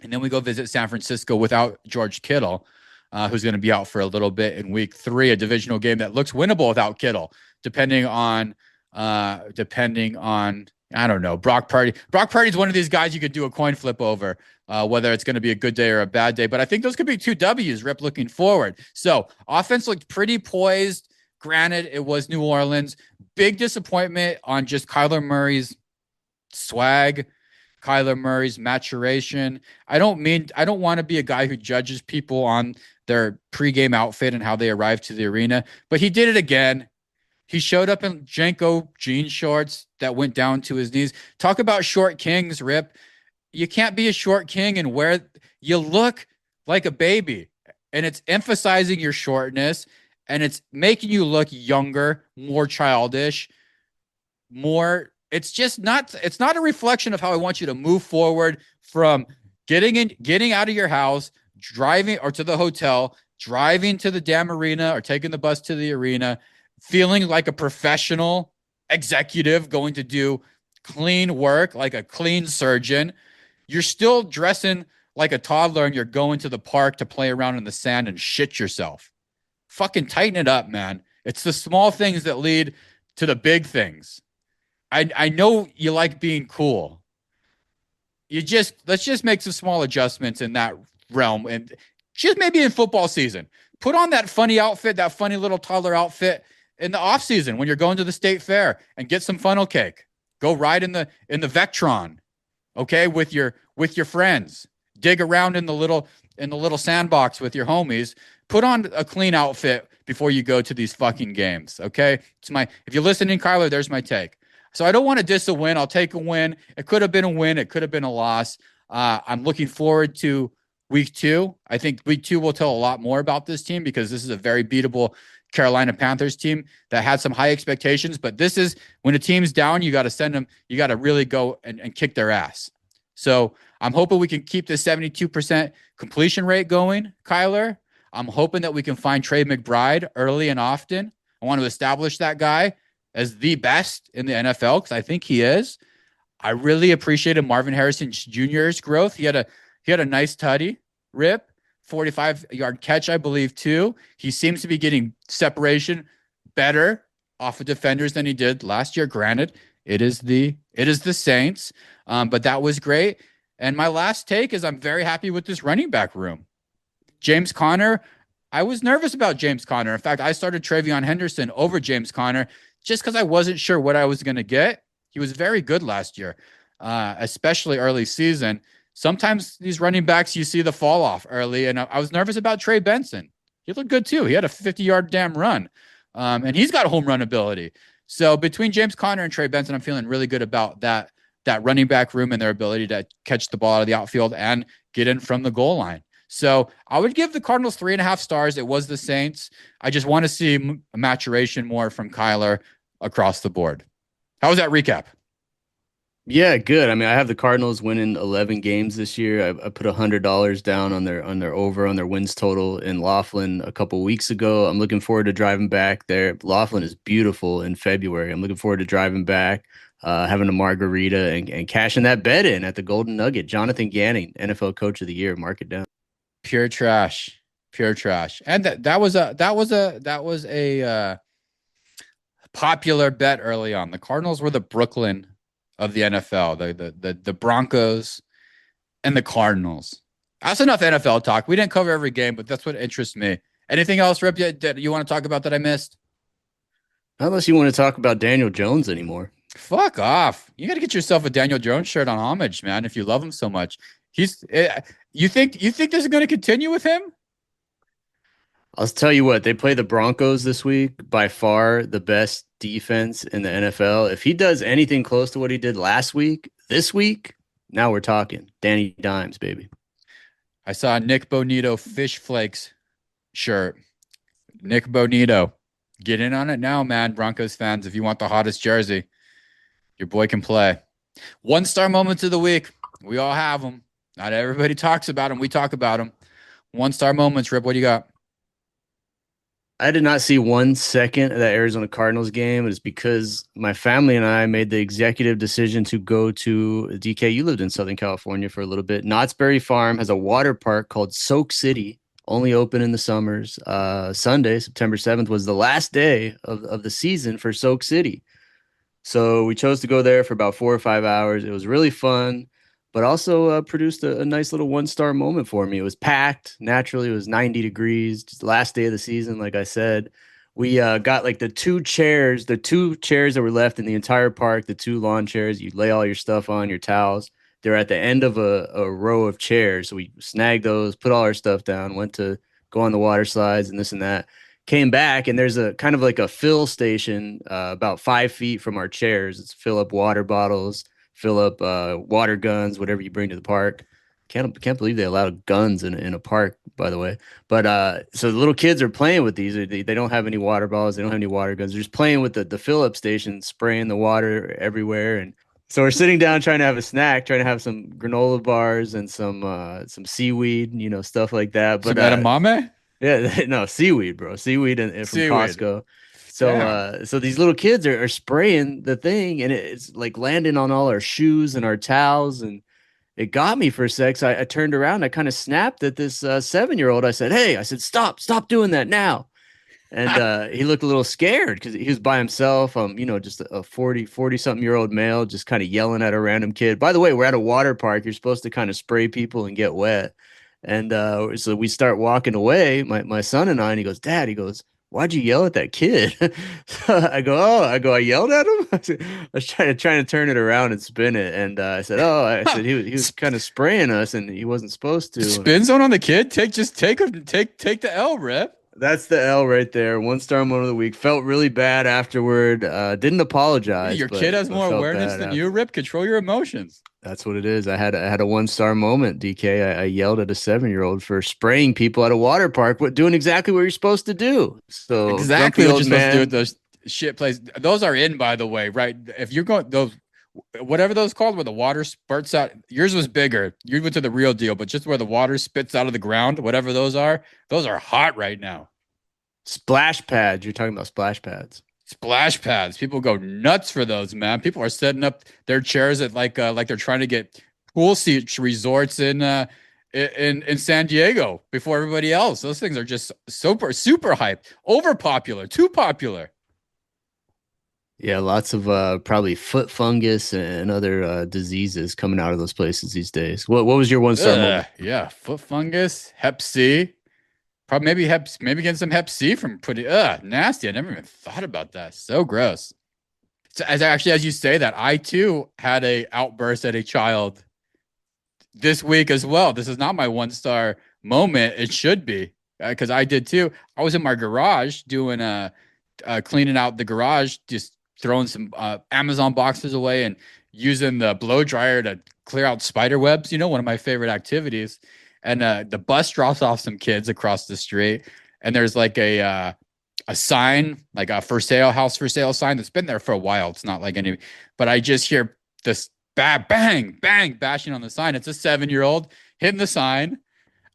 And then we go visit San Francisco without George Kittle, who's going to be out for a little bit in week 3, a divisional game that looks winnable without Kittle, depending on I don't know, Brock Purdy. Brock Purdy is one of these guys you could do a coin flip over, whether it's going to be a good day or a bad day. But I think those could be 2 W's, Rip, looking forward. So offense looked pretty poised. Granted, it was New Orleans. Big disappointment on just Kyler Murray's swag, Kyler Murray's maturation. I don't want to be a guy who judges people on their pregame outfit and how they arrive to the arena, but he did it again. He showed up in Janko jean shorts that went down to his knees. Talk about short kings, Rip. You can't be a short king and you look like a baby. And it's emphasizing your shortness, and it's making you look younger, more childish, it's not a reflection of how I want you to move forward from getting out of your house, driving or to the hotel, driving to the damn arena or taking the bus to the arena, feeling like a professional executive going to do clean work, like a clean surgeon. You're still dressing like a toddler and you're going to the park to play around in the sand and shit yourself. Fucking tighten it up, man. It's the small things that lead to the big things. I know you like being cool. Let's just make some small adjustments in that realm, and just maybe in football season, put on that funny outfit, that funny little toddler outfit in the off season when you're going to the state fair, and get some funnel cake. Go ride in the Vectron, okay, with your friends. Dig around in the little sandbox with your homies. Put on a clean outfit before you go to these fucking games, okay? If you're listening, Kyler, there's my take. So I don't want to diss a win. I'll take a win. It could have been a win. It could have been a loss. I'm looking forward to week 2. I think week 2 will tell a lot more about this team, because this is a very beatable Carolina Panthers team that had some high expectations. But this is when a team's down, you got to send them. You got to really go and kick their ass. So I'm hoping we can keep the 72% completion rate going, Kyler. I'm hoping that we can find Trey McBride early and often. I want to establish that guy as the best in the NFL, because I think he is. I really appreciated Marvin Harrison Jr.'s growth. He had a nice tutty, Rip, 45-yard catch, I believe, too. He seems to be getting separation better off of defenders than he did last year. Granted, it is the Saints, but that was great. And my last take is I'm very happy with this running back room. James Conner, I was nervous about James Conner. In fact, I started TreVeyon Henderson over James Conner just because I wasn't sure what I was going to get. He was very good last year, especially early season. Sometimes these running backs, you see the fall off early, and I was nervous about Trey Benson. He looked good too. He had a 50-yard damn run, and he's got home run ability. So between James Conner and Trey Benson, I'm feeling really good about that running back room and their ability to catch the ball out of the outfield and get in from the goal line. So I would give the Cardinals 3.5 stars. It was the Saints. I just want to see maturation more from Kyler across the board. How was that recap? Yeah, good. I mean, I have the Cardinals winning 11 games this year. I put $100 down on their over on their wins total in Laughlin a couple weeks ago. I'm looking forward to driving back there. Laughlin is beautiful in February. I'm looking forward to driving back, having a margarita, and cashing that bet in at the Golden Nugget. Jonathan Gannon, NFL Coach of the Year. Mark it down. Pure trash. And that was a popular bet early on. The Cardinals were the Brooklyn of the NFL, the Broncos and the Cardinals. That's enough NFL talk. We didn't cover every game, but that's what interests me. Anything else, Rip, that you want to talk about that I missed? Unless you want to talk about Daniel Jones anymore. Fuck off. You got to get yourself a Daniel Jones shirt on Homage, man, if you love him so much. You think this is going to continue with him? I'll tell you what, they play the Broncos this week, by far the best defense in the NFL. If he does anything close to what he did last week, this week, now we're talking. Danny Dimes, baby. I saw a Nick Bonito Fish Flakes shirt. Nick Bonito. Get in on it now, man, Broncos fans. If you want the hottest jersey, your boy can play. 1-star moments of the week. We all have them. Not everybody talks about them. We talk about them. 1-star moments, Rip. What do you got? I did not see 1 second of that Arizona Cardinals game. It's because my family and I made the executive decision to go to DK. You lived in Southern California for a little bit. Knott's Berry Farm has a water park called Soak City, only open in the summers. Sunday, September 7th, was the last day of the season for Soak City. So we chose to go there for about 4 or 5 hours. It was really fun, but also produced a nice little 1 star moment for me. It was packed. Naturally, it was 90 degrees. Just the last day of the season, like I said. We got like the two chairs that were left in the entire park, the two lawn chairs. You lay all your stuff on, your towels. They're at the end of a row of chairs. So we snagged those, put all our stuff down, went to go on the water slides and this and that. Came back, and there's a kind of like a fill station about 5 feet from our chairs. It's fill up water bottles, fill up water guns, whatever you bring to the park. Can't believe they allow guns in a park, by the way. But so the little kids are playing with these. They don't have any water bottles. They don't have any water guns. They're just playing with the fill up station, spraying the water everywhere. And so we're sitting down trying to have a snack, trying to have some granola bars and some seaweed, stuff like that. But Some edamame? yeah, no, seaweed, bro. Seaweed and from Seaweed. Costco. So Yeah. so these little kids are spraying the thing, and it's like landing on all our shoes and our towels, and it got me for a sec. So I turned around, I kind of snapped at this 7-year-old. I said, "Hey," I said, stop doing that now." And he looked a little scared because he was by himself. Just a 40 something year old male, just kind of yelling at a random kid. By the way, we're at a water park. You're supposed to kind of spray people and get wet. And so we start walking away, my son and I, and he goes, "Dad," he goes, "why'd you yell at that kid?" So I yelled at him. I was trying to turn it around and spin it. And I said, "Oh," I said, he was kind of spraying us and he wasn't supposed to. Spin zone on the kid. Take the L, Rip. That's the L right there. 1 star moment of the week. Felt really bad afterward. Didn't apologize. Your but kid has I more felt awareness bad than after. you, Rip. Control your emotions. That's what it is. I had a 1 star moment, DK. I yelled at a 7-year-old for spraying people at a water park, but doing exactly what you're supposed to do. So Exactly grumpy what you're old supposed to do with man. those shit plays. Those are in, by the way, right? If you're going those, whatever those called, where the water spurts out. Yours was bigger. You went to the real deal, but just where the water spits out of the ground, whatever those are hot right now. Splash pads. You're talking about splash pads. Splash pads. People go nuts for those, man. People are setting up their chairs at like they're trying to get pool seat resorts in San Diego before everybody else. Those things are just super hyped, over popular, too popular. Yeah, lots of probably foot fungus and other diseases coming out of those places these days. What was your 1 star moment? Yeah, foot fungus, Hep C. Probably maybe getting some Hep C from putting nasty. I never even thought about that. So gross. So as you say that, I too had a outburst at a child this week as well. This is not my 1 star moment. It should be because I did too. I was in my garage doing cleaning out the garage, just throwing some Amazon boxes away and using the blow dryer to clear out spider webs. One of my favorite activities. And the bus drops off some kids across the street, and there's like a sign, like a house for sale sign that's been there for a while. It's not like any, but I just hear this bang, bashing on the sign. It's a 7-year-old hitting the sign,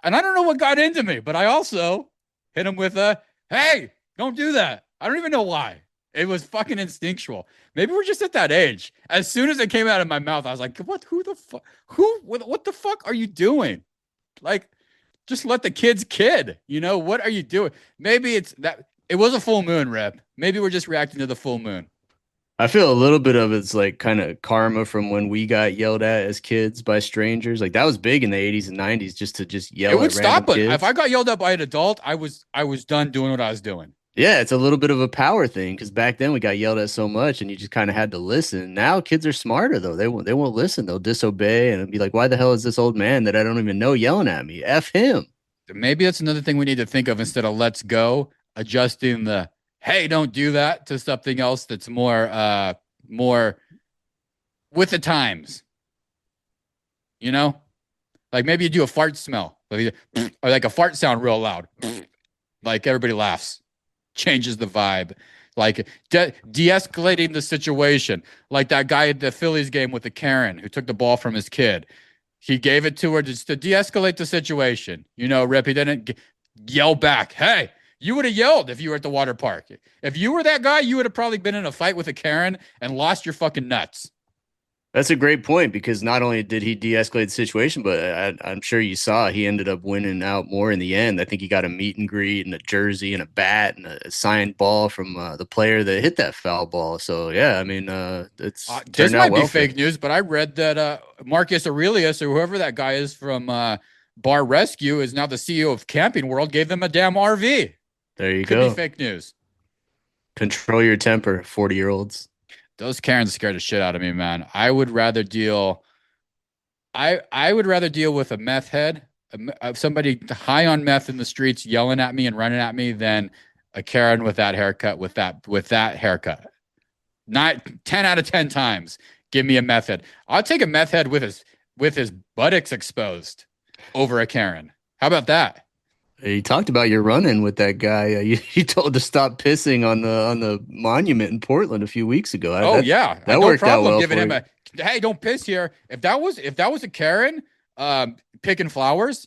and I don't know what got into me, but I also hit him with a, "Hey, don't do that." I don't even know why. It was fucking instinctual. Maybe we're just at that age. As soon as it came out of my mouth, I was like, "What? Who the fuck? What the fuck are you doing?" Like, just let the kids kid. What are you doing? Maybe it's that it was a full moon, Rep. Maybe we're just reacting to the full moon. I feel a little bit of it's like kind of karma from when we got yelled at as kids by strangers. Like that was big in the 80s and 90s just to yell It would at random stop, but kids. if I got yelled at by an adult, I was done doing what I was doing. Yeah, it's a little bit of a power thing because back then we got yelled at so much and you just kind of had to listen. Now kids are smarter though. They won't listen. They'll disobey and be like, "Why the hell is this old man that I don't even know yelling at me? F him." Maybe that's another thing we need to think of instead of "let's go," adjusting the "hey, don't do that" to something else that's more with the times. Like maybe you do a fart smell, or like a fart sound real loud, like everybody laughs, changes the vibe. Like de-escalating the situation, like that guy at the Phillies game with the Karen who took the ball from his kid. He gave it to her just to de-escalate the situation. Rip, he didn't yell back, "Hey, You would have yelled if you were at the water park. If you were that guy, you would have probably been in a fight with a Karen and lost your fucking nuts. That's a great point because not only did he de-escalate the situation, but I'm sure you saw he ended up winning out more in the end. I think he got a meet and greet and a jersey and a bat and a signed ball from the player that hit that foul ball. So yeah, I mean, it's This turned might out well be for him. fake news, but I read that Marcus Aurelius or whoever that guy is from Bar Rescue is now the CEO of Camping World. Gave them a damn RV. There you Could be go. fake news. Control your temper, 40-year-olds. Those Karens scared the shit out of me, man. I would rather deal. I would rather deal with a meth head, somebody high on meth in the streets yelling at me and running at me than a Karen with that haircut. With that haircut, not 10 out of 10 times. Give me a meth head. I'll take a meth head with his buttocks exposed over a Karen. How about that? You talked about your run-in with that guy. You told to stop pissing on the monument in Portland a few weeks ago. Oh yeah, that no worked out problem well giving for him you. a hey, don't piss here. If that was a Karen picking flowers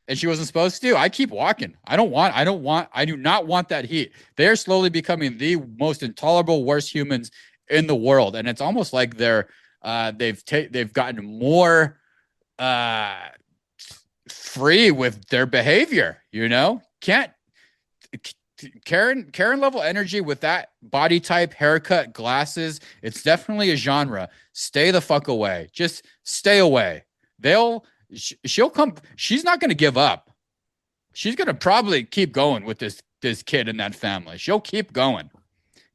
and she wasn't supposed to, I keep walking. I do not want that heat. They are slowly becoming the most intolerable, worst humans in the world, and it's almost like they've gotten more uh free with their behavior, can't Karen level energy with that body type, haircut, glasses. It's definitely a genre. Stay the fuck away. Just stay away. She'll come. She's not going to give up. She's going to probably keep going with this kid in that family. She'll keep going.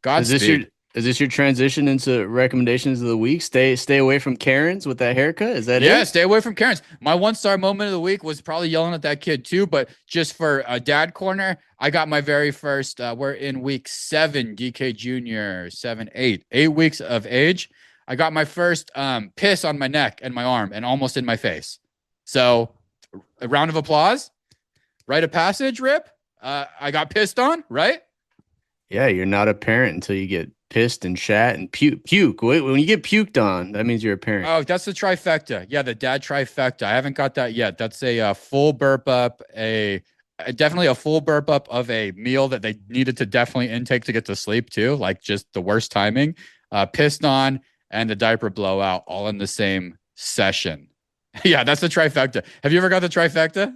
Is this your Godspeed. is this your transition into recommendations of the week? Stay away from Karens with that haircut. Is that Yeah, it? stay away from Karens. My one-star moment of the week was probably yelling at that kid too, but just for a dad corner, I got my very first. We're in week 7, DK Junior, 7, 8 weeks of age. I got my first piss on my neck and my arm and almost in my face. So, a round of applause. Rite of passage, Rip. I got pissed on, right? Yeah, you're not a parent until you get pissed and shat and puke. Wait, when you get puked on, that means you're a parent. Oh, that's the trifecta. Yeah, the dad trifecta. I haven't got that yet. That's a full burp up, definitely a full burp up of a meal that they needed to definitely intake to get to sleep too. Like just the worst timing. Pissed on and the diaper blowout all in the same session. Yeah, that's the trifecta. Have you ever got the trifecta?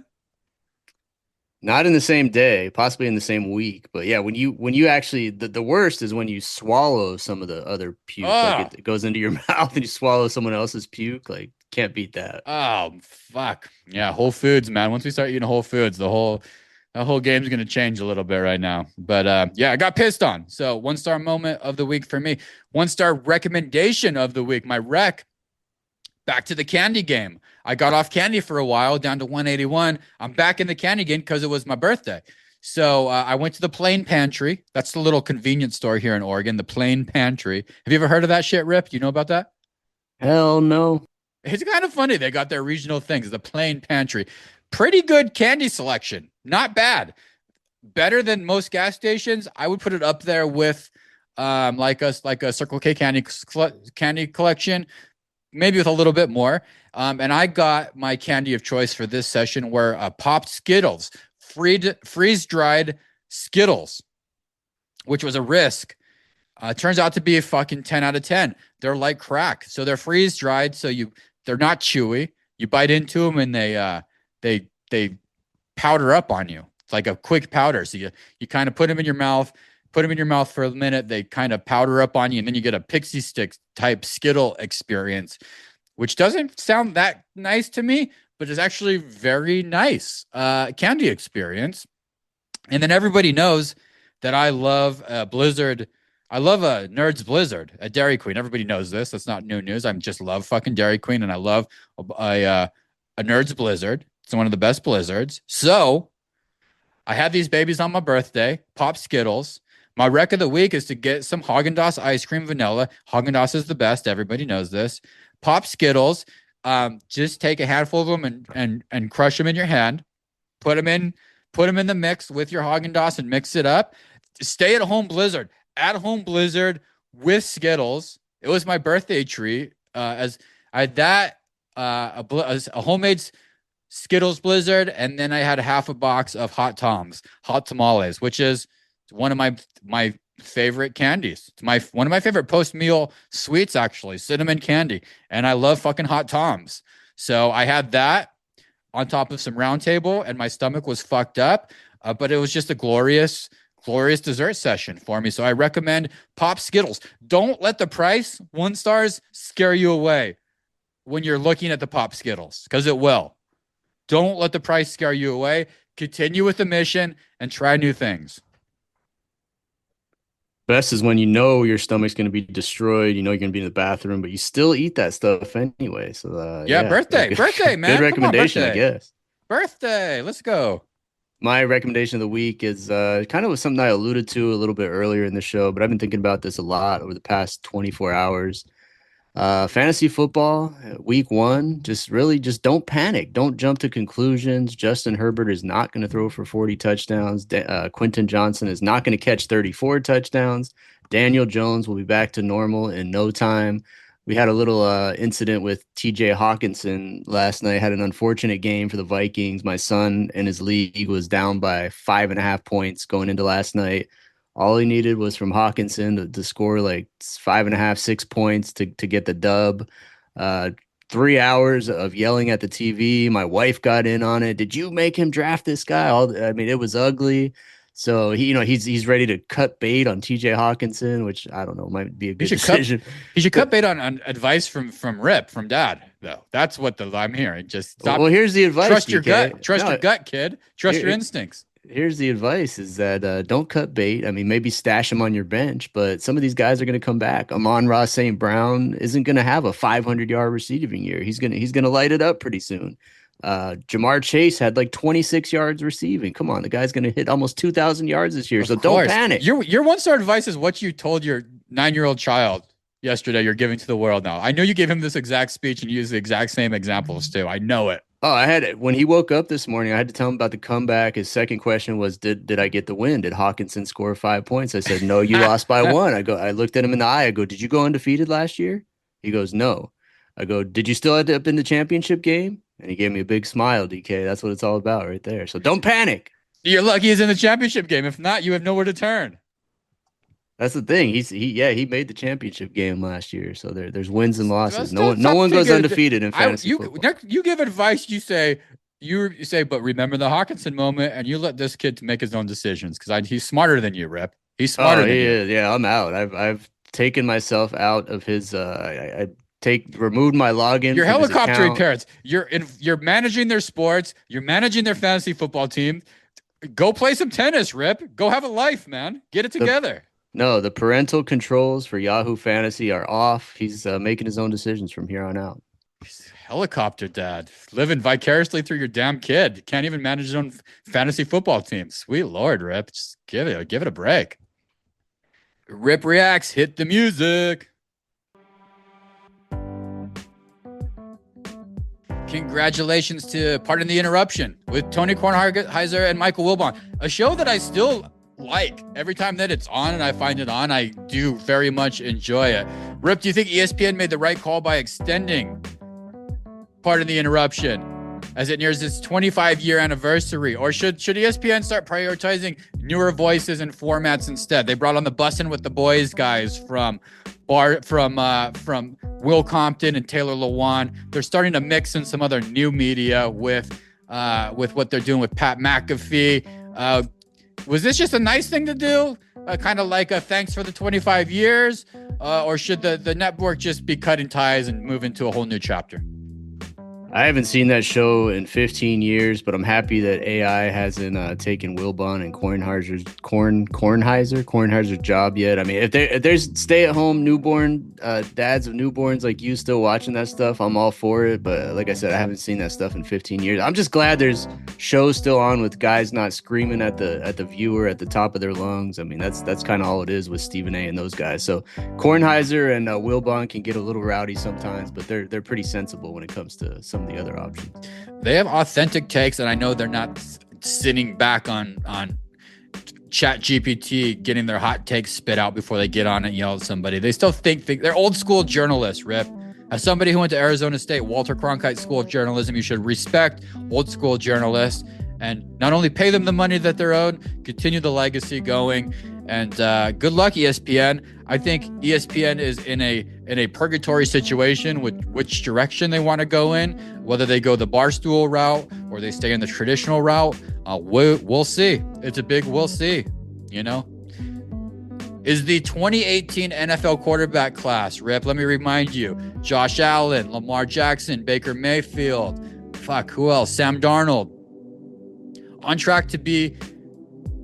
Not in the same day, possibly in the same week, but yeah, when you actually the worst is when you swallow some of the other puke, like Oh, it goes into your mouth and you swallow someone else's puke. Like can't beat that. oh, fuck. Yeah, Whole Foods, man. Once we start eating Whole Foods, the whole game's gonna change a little bit right now. But yeah, I got pissed on. So 1-star moment of the week for me. 1-star recommendation of the week. My rec. Back to the candy game. I got off candy for a while, down to 181. I'm back in the candy game because it was my birthday. So I went to the Plain Pantry. That's the little convenience store here in Oregon, the Plain Pantry. Have you ever heard of that shit, Rip? Do you know about that? Hell no. It's kind of funny. They got their regional things, the Plain Pantry. Pretty good candy selection. Not bad. Better than most gas stations. I would put it up there with like a Circle K candy collection, maybe with a little bit more. And I got my candy of choice for this session were popped Skittles, freeze dried Skittles, which was a risk. Turns out to be a fucking 10 out of 10. They're like crack. So they're freeze dried. So they're not chewy. You bite into them and they powder up on you. It's like a quick powder. So you kind of put them in your mouth, for a minute. They kind of powder up on you, and then you get a pixie stick type Skittle experience, which doesn't sound that nice to me, but is actually very nice candy experience. And then everybody knows that I love Blizzard. I love a Nerds Blizzard at Dairy Queen. Everybody knows this. That's not new news. I just love fucking Dairy Queen, and I love a Nerds Blizzard. It's one of the best Blizzards. So I had these babies on my birthday, pop Skittles. My rec of the week is to get some Haagen-Dazs ice cream vanilla. Haagen-Dazs is the best. Everybody knows this. Pop Skittles. Just take a handful of them and crush them in your hand. Put them in the mix with your Haagen-Dazs and mix it up. Stay at home Blizzard. At home Blizzard with Skittles. It was my birthday treat. As I had that a homemade Skittles Blizzard, and then I had half a box of hot tamales, which is one of my favorite candies. It's my one of my favorite post meal sweets, actually, cinnamon candy, and I love fucking hot toms. So I had that on top of some round table, and my stomach was fucked up, but it was just a glorious dessert session for me. So I recommend Pop Skittles. Don't let the price, 1 stars, scare you away when you're looking at the Pop Skittles, because it will. Don't let the price scare you away. Continue with the mission and try new things. Best is when you know your stomach's going to be destroyed. You know you're going to be in the bathroom, but you still eat that stuff anyway. So birthday, man. Good recommendation, Come on, birthday. I guess. Birthday, let's go. My recommendation of the week is kind of something I alluded to a little bit earlier in the show, but I've been thinking about this a lot over the past 24 hours. Fantasy football, week 1, just don't panic. Don't jump to conclusions. Justin Herbert is not going to throw for 40 touchdowns. Quentin Johnson is not going to catch 34 touchdowns. Daniel Jones will be back to normal in no time. We had a little incident with TJ Hawkinson last night. Had an unfortunate game for the Vikings. My son in his league was down by 5.5 points going into last night. All he needed was from Hawkinson to score like 5.5, 6 points to get the dub. 3 hours of yelling at the TV. My wife got in on it. Did you make him draft this guy? I mean, it was ugly. So he's ready to cut bait on TJ Hawkinson, which I don't know, might be a good decision. He should cut bait on advice from Dad, though. That's what I'm hearing. Just stop. Well, here's the advice. Trust your gut. Trust your gut, kid. Trust your instincts. Here's the advice is that don't cut bait. I mean, maybe stash him on your bench, but some of these guys are going to come back. Amon-Ra St. Brown isn't going to have a 500-yard receiving year. He's going to light it up pretty soon. Jamar Chase had like 26 yards receiving. Come on, the guy's going to hit almost 2,000 yards this year. So don't panic. Your 1-star advice is what you told your 9-year-old child yesterday. You're giving to the world now. I know you gave him this exact speech and you used the exact same examples too. I know it. Oh, I had it when he woke up this morning. I had to tell him about the comeback. His second question was, "Did I get the win? Did Hawkinson score 5 points?" I said, "No, you lost by 1." I looked at him in the eye. I go, "Did you go undefeated last year?" He goes, "No." I go, "Did you still end up in the championship game?" And he gave me a big smile. DK, that's what it's all about right there. So don't panic. You're lucky he's in the championship game. If not, you have nowhere to turn. That's the thing. He made the championship game last year. So there's wins and losses. No one goes undefeated in fantasy football. You give advice. You say, but remember the Hawkinson moment, and you let this kid to make his own decisions because he's smarter than you, Rip. He's smarter than you. Yeah, I'm out. I've taken myself out of his. Removed my login. You're helicoptering parents. You're managing their sports. You're managing their fantasy football team. Go play some tennis, Rip. Go have a life, man. Get it together. No, the parental controls for Yahoo Fantasy are off. He's making his own decisions from here on out. Helicopter dad, living vicariously through your damn kid. Can't even manage his own fantasy football team. Sweet Lord, Rip. Just give it a break. Rip reacts. Hit the music. Congratulations to Pardon the Interruption with Tony Kornheiser and Michael Wilbon, a show that I still like. Every time that it's on and I find it on, I do very much enjoy it. Rip, do you think ESPN made the right call by extending Pardon the Interruption as it nears its 25-year anniversary? Or should ESPN start prioritizing newer voices and formats instead? They brought on the Bussin' with the Boys guys from Will Compton and Taylor Lewan. They're starting to mix in some other new media with what they're doing with Pat McAfee. Was this just a nice thing to do? Kind of like a thanks for the 25 years? Or should the network just be cutting ties and move into a whole new chapter? I haven't seen that show in 15 years, but I'm happy that AI hasn't taken Wilbon and Kornheiser's job yet. I mean, if there's stay-at-home newborn dads of newborns like you still watching that stuff, I'm all for it. But like I said, I haven't seen that stuff in 15 years. I'm just glad there's shows still on with guys not screaming at the viewer at the top of their lungs. I mean, that's kind of all it is with Stephen A. and those guys. So Kornheiser and Wilbon can get a little rowdy sometimes, but they're pretty sensible when it comes to some of the other options. They have authentic takes, and I know they're not sitting back on Chat GPT getting their hot takes spit out before they get on and yell at somebody. They still think they're old school journalists, Rip. As somebody who went to Arizona State, Walter Cronkite School of Journalism, you should respect old school journalists and not only pay them the money that they're owed, continue the legacy going. And good luck, ESPN. I think ESPN is in a purgatory situation with which direction they want to go in, whether they go the barstool route or they stay in the traditional route. We'll see. It's a big we'll see, you know. Is the 2018 NFL quarterback class, Rip, let me remind you, Josh Allen, Lamar Jackson, Baker Mayfield, who else? Sam Darnold, on track to be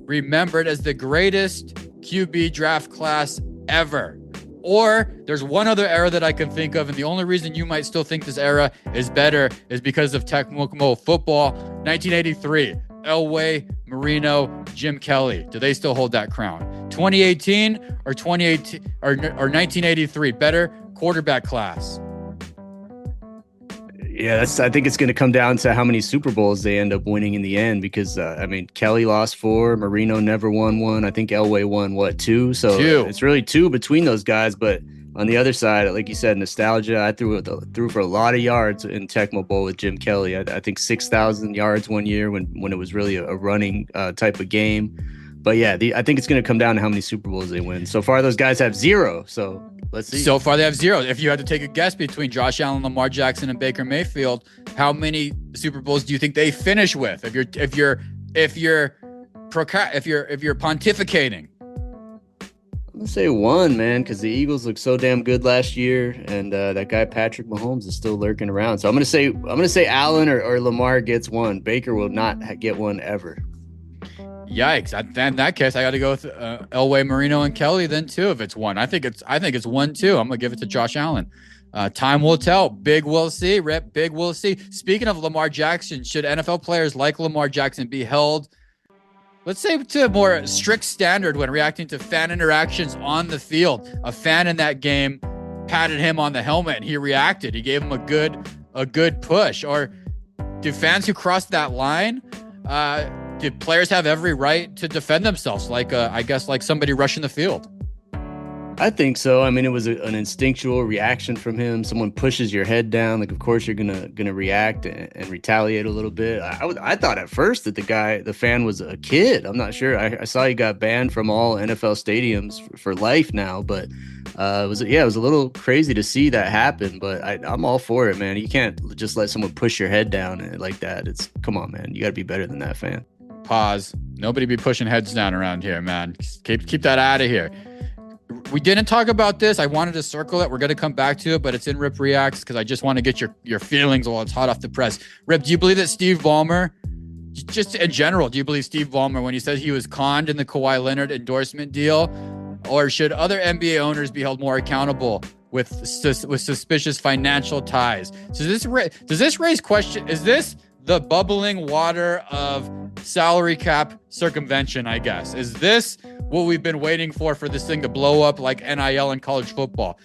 remembered as the greatest QB draft class ever. Or there's one other era that I can think of, and the only reason you might still think this era is better is because of Tecmo football. 1983, Elway, Marino, Jim Kelly. Do they still hold that crown? 2018 or 2018 or 1983, better quarterback class? Yeah, I think it's going to come down to how many Super Bowls they end up winning in the end, because Kelly lost 4, Marino never won 1. I think Elway won 2. So 2. It's really 2 between those guys. But on the other side, like you said, nostalgia. I threw for a lot of yards in Tecmo Bowl with Jim Kelly. I think 6,000 yards one year when it was really a running type of game. But yeah, I think it's going to come down to how many Super Bowls they win. So far, those guys have 0. So let's see. So far, they have 0. If you had to take a guess between Josh Allen, Lamar Jackson, and Baker Mayfield, how many Super Bowls do you think they finish with? If you're pontificating, I'm gonna say 1, man, because the Eagles look so damn good last year, and that guy Patrick Mahomes is still lurking around. So I'm gonna say Allen or Lamar gets 1. Baker will not get 1 ever. Yikes! In that case, I got to go with Elway, Marino, and Kelly then too. If it's 1, I think it's 1 too. I'm gonna give it to Josh Allen. Time will tell. Big we'll see. Rip. Big we'll see. Speaking of Lamar Jackson, should NFL players like Lamar Jackson be held, let's say, to a more strict standard when reacting to fan interactions on the field? A fan in that game patted him on the helmet and he reacted. He gave him a good push. Or do fans who cross that line? Do players have every right to defend themselves, like somebody rushing the field? I think so. I mean, it was an instinctual reaction from him. Someone pushes your head down, like of course you're gonna react and retaliate a little bit. I thought at first that the fan was a kid. I'm not sure. I saw he got banned from all NFL stadiums for life now, but it was a little crazy to see that happen. But I'm all for it, man. You can't just let someone push your head down like that. Come on, man. You got to be better than that, fan. Pause. Nobody be pushing heads down around here, man. Keep that out of here. We didn't talk about this. I wanted to circle it. We're going to come back to it, but it's in Rip Reacts because I just want to get your feelings while it's hot off the press. Rip, do you believe that Steve Ballmer, just in general, do you believe Steve Ballmer, when he said he was conned in the Kawhi Leonard endorsement deal, or should other NBA owners be held more accountable with suspicious financial ties? So does this raise question? Is this the bubbling water of salary cap circumvention, I guess? Is this what we've been waiting for this thing to blow up like NIL in college football?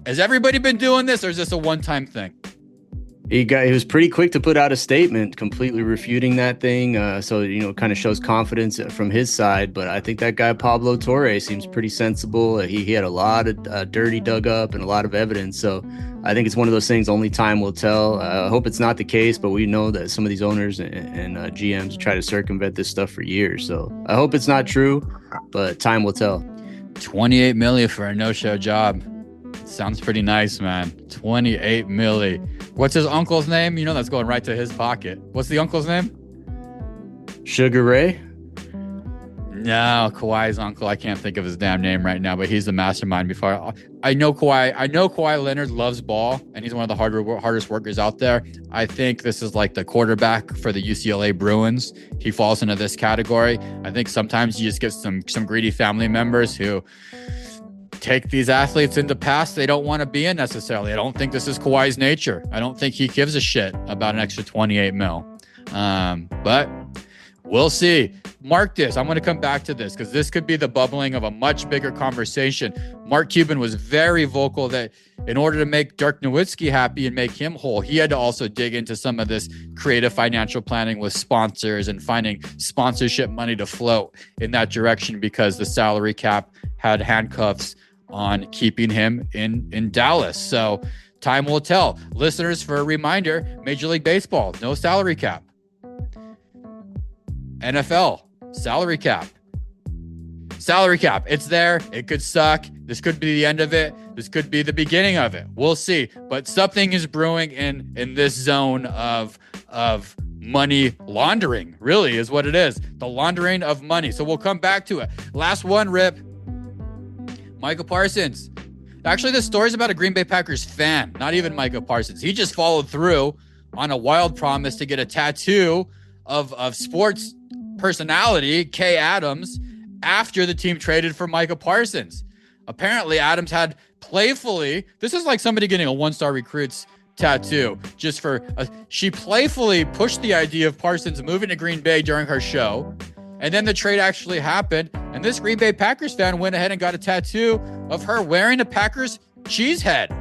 Has everybody been doing this, or is this a one-time thing? He was pretty quick to put out a statement completely refuting that thing. So, it kind of shows confidence from his side. But I think that guy, Pablo Torre, seems pretty sensible. He had a lot of dirty dug up and a lot of evidence. So I think it's one of those things only time will tell. I hope it's not the case, but we know that some of these owners and GMs try to circumvent this stuff for years. So I hope it's not true, but time will tell. $28 million for a no-show job. Sounds pretty nice, man. $28 million. What's his uncle's name? That's going right to his pocket. What's the uncle's name? Sugar Ray? No, Kawhi's uncle. I can't think of his damn name right now, but he's the mastermind. Before I know Kawhi Leonard loves ball, and he's one of the hardest workers out there. I think this is like the quarterback for the UCLA Bruins. He falls into this category. I think sometimes you just get some greedy family members who take these athletes into paths they don't want to be in necessarily. I don't think this is Kawhi's nature. I don't think he gives a shit about an extra 28 mil. But we'll see. Mark this. I'm going to come back to this because this could be the bubbling of a much bigger conversation. Mark Cuban was very vocal that in order to make Dirk Nowitzki happy and make him whole, he had to also dig into some of this creative financial planning with sponsors and finding sponsorship money to float in that direction because the salary cap had handcuffs on keeping him in Dallas. So Time will tell. Listeners, for a reminder, Major League Baseball, no salary cap. NFL, salary cap. Salary cap. It's there. It could suck. This could be the end of it. This could be the beginning of it. We'll see. But something is brewing in this zone of money laundering, really is what it is. The laundering of money. So we'll come back to it. Last one, Rip. Micah Parsons. Actually, this story is about a Green Bay Packers fan, not even Micah Parsons. He just followed through on a wild promise to get a tattoo of sports personality, Kay Adams, after the team traded for Micah Parsons. Apparently, Adams had playfully, this is like somebody getting a one-star recruits tattoo, she playfully pushed the idea of Parsons moving to Green Bay during her show. And then the trade actually happened. And this Green Bay Packers fan went ahead and got a tattoo of her wearing a Packers cheese head.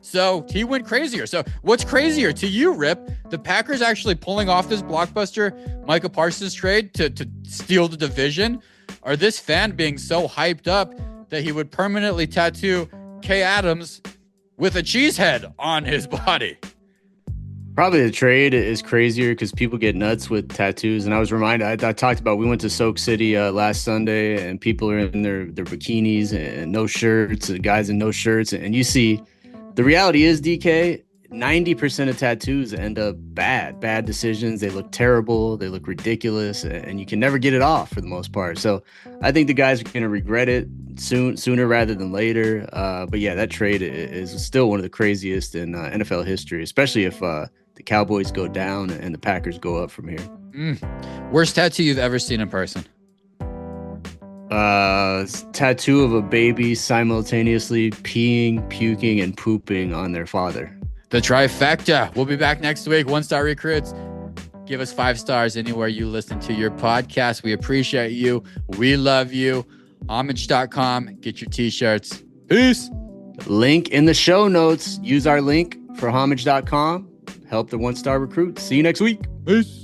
So he went crazier. So what's crazier to you, Rip? The Packers actually pulling off this blockbuster Micah Parsons trade to steal the division? Or this fan being so hyped up that he would permanently tattoo Kay Adams with a cheese head on his body? Probably the trade is crazier because people get nuts with tattoos. And I was reminded, I talked about, we went to Soak City last Sunday, and people are in their bikinis and no shirts, guys in no shirts. And you see, the reality is, DK, 90% of tattoos end up bad decisions. They look terrible. They look ridiculous, and you can never get it off for the most part. So I think the guys are going to regret it sooner rather than later. But yeah, that trade is still one of the craziest in NFL history, especially if the Cowboys go down and the Packers go up from here. Worst tattoo you've ever seen in person? Tattoo of a baby simultaneously peeing, puking, and pooping on their father. The trifecta. We'll be back next week. One-star recruits. Give us 5 stars anywhere you listen to your podcast. We appreciate you. We love you. Homage.com. Get your t-shirts. Peace. Link in the show notes. Use our link for homage.com. Help the one-star recruits. See you next week. Peace.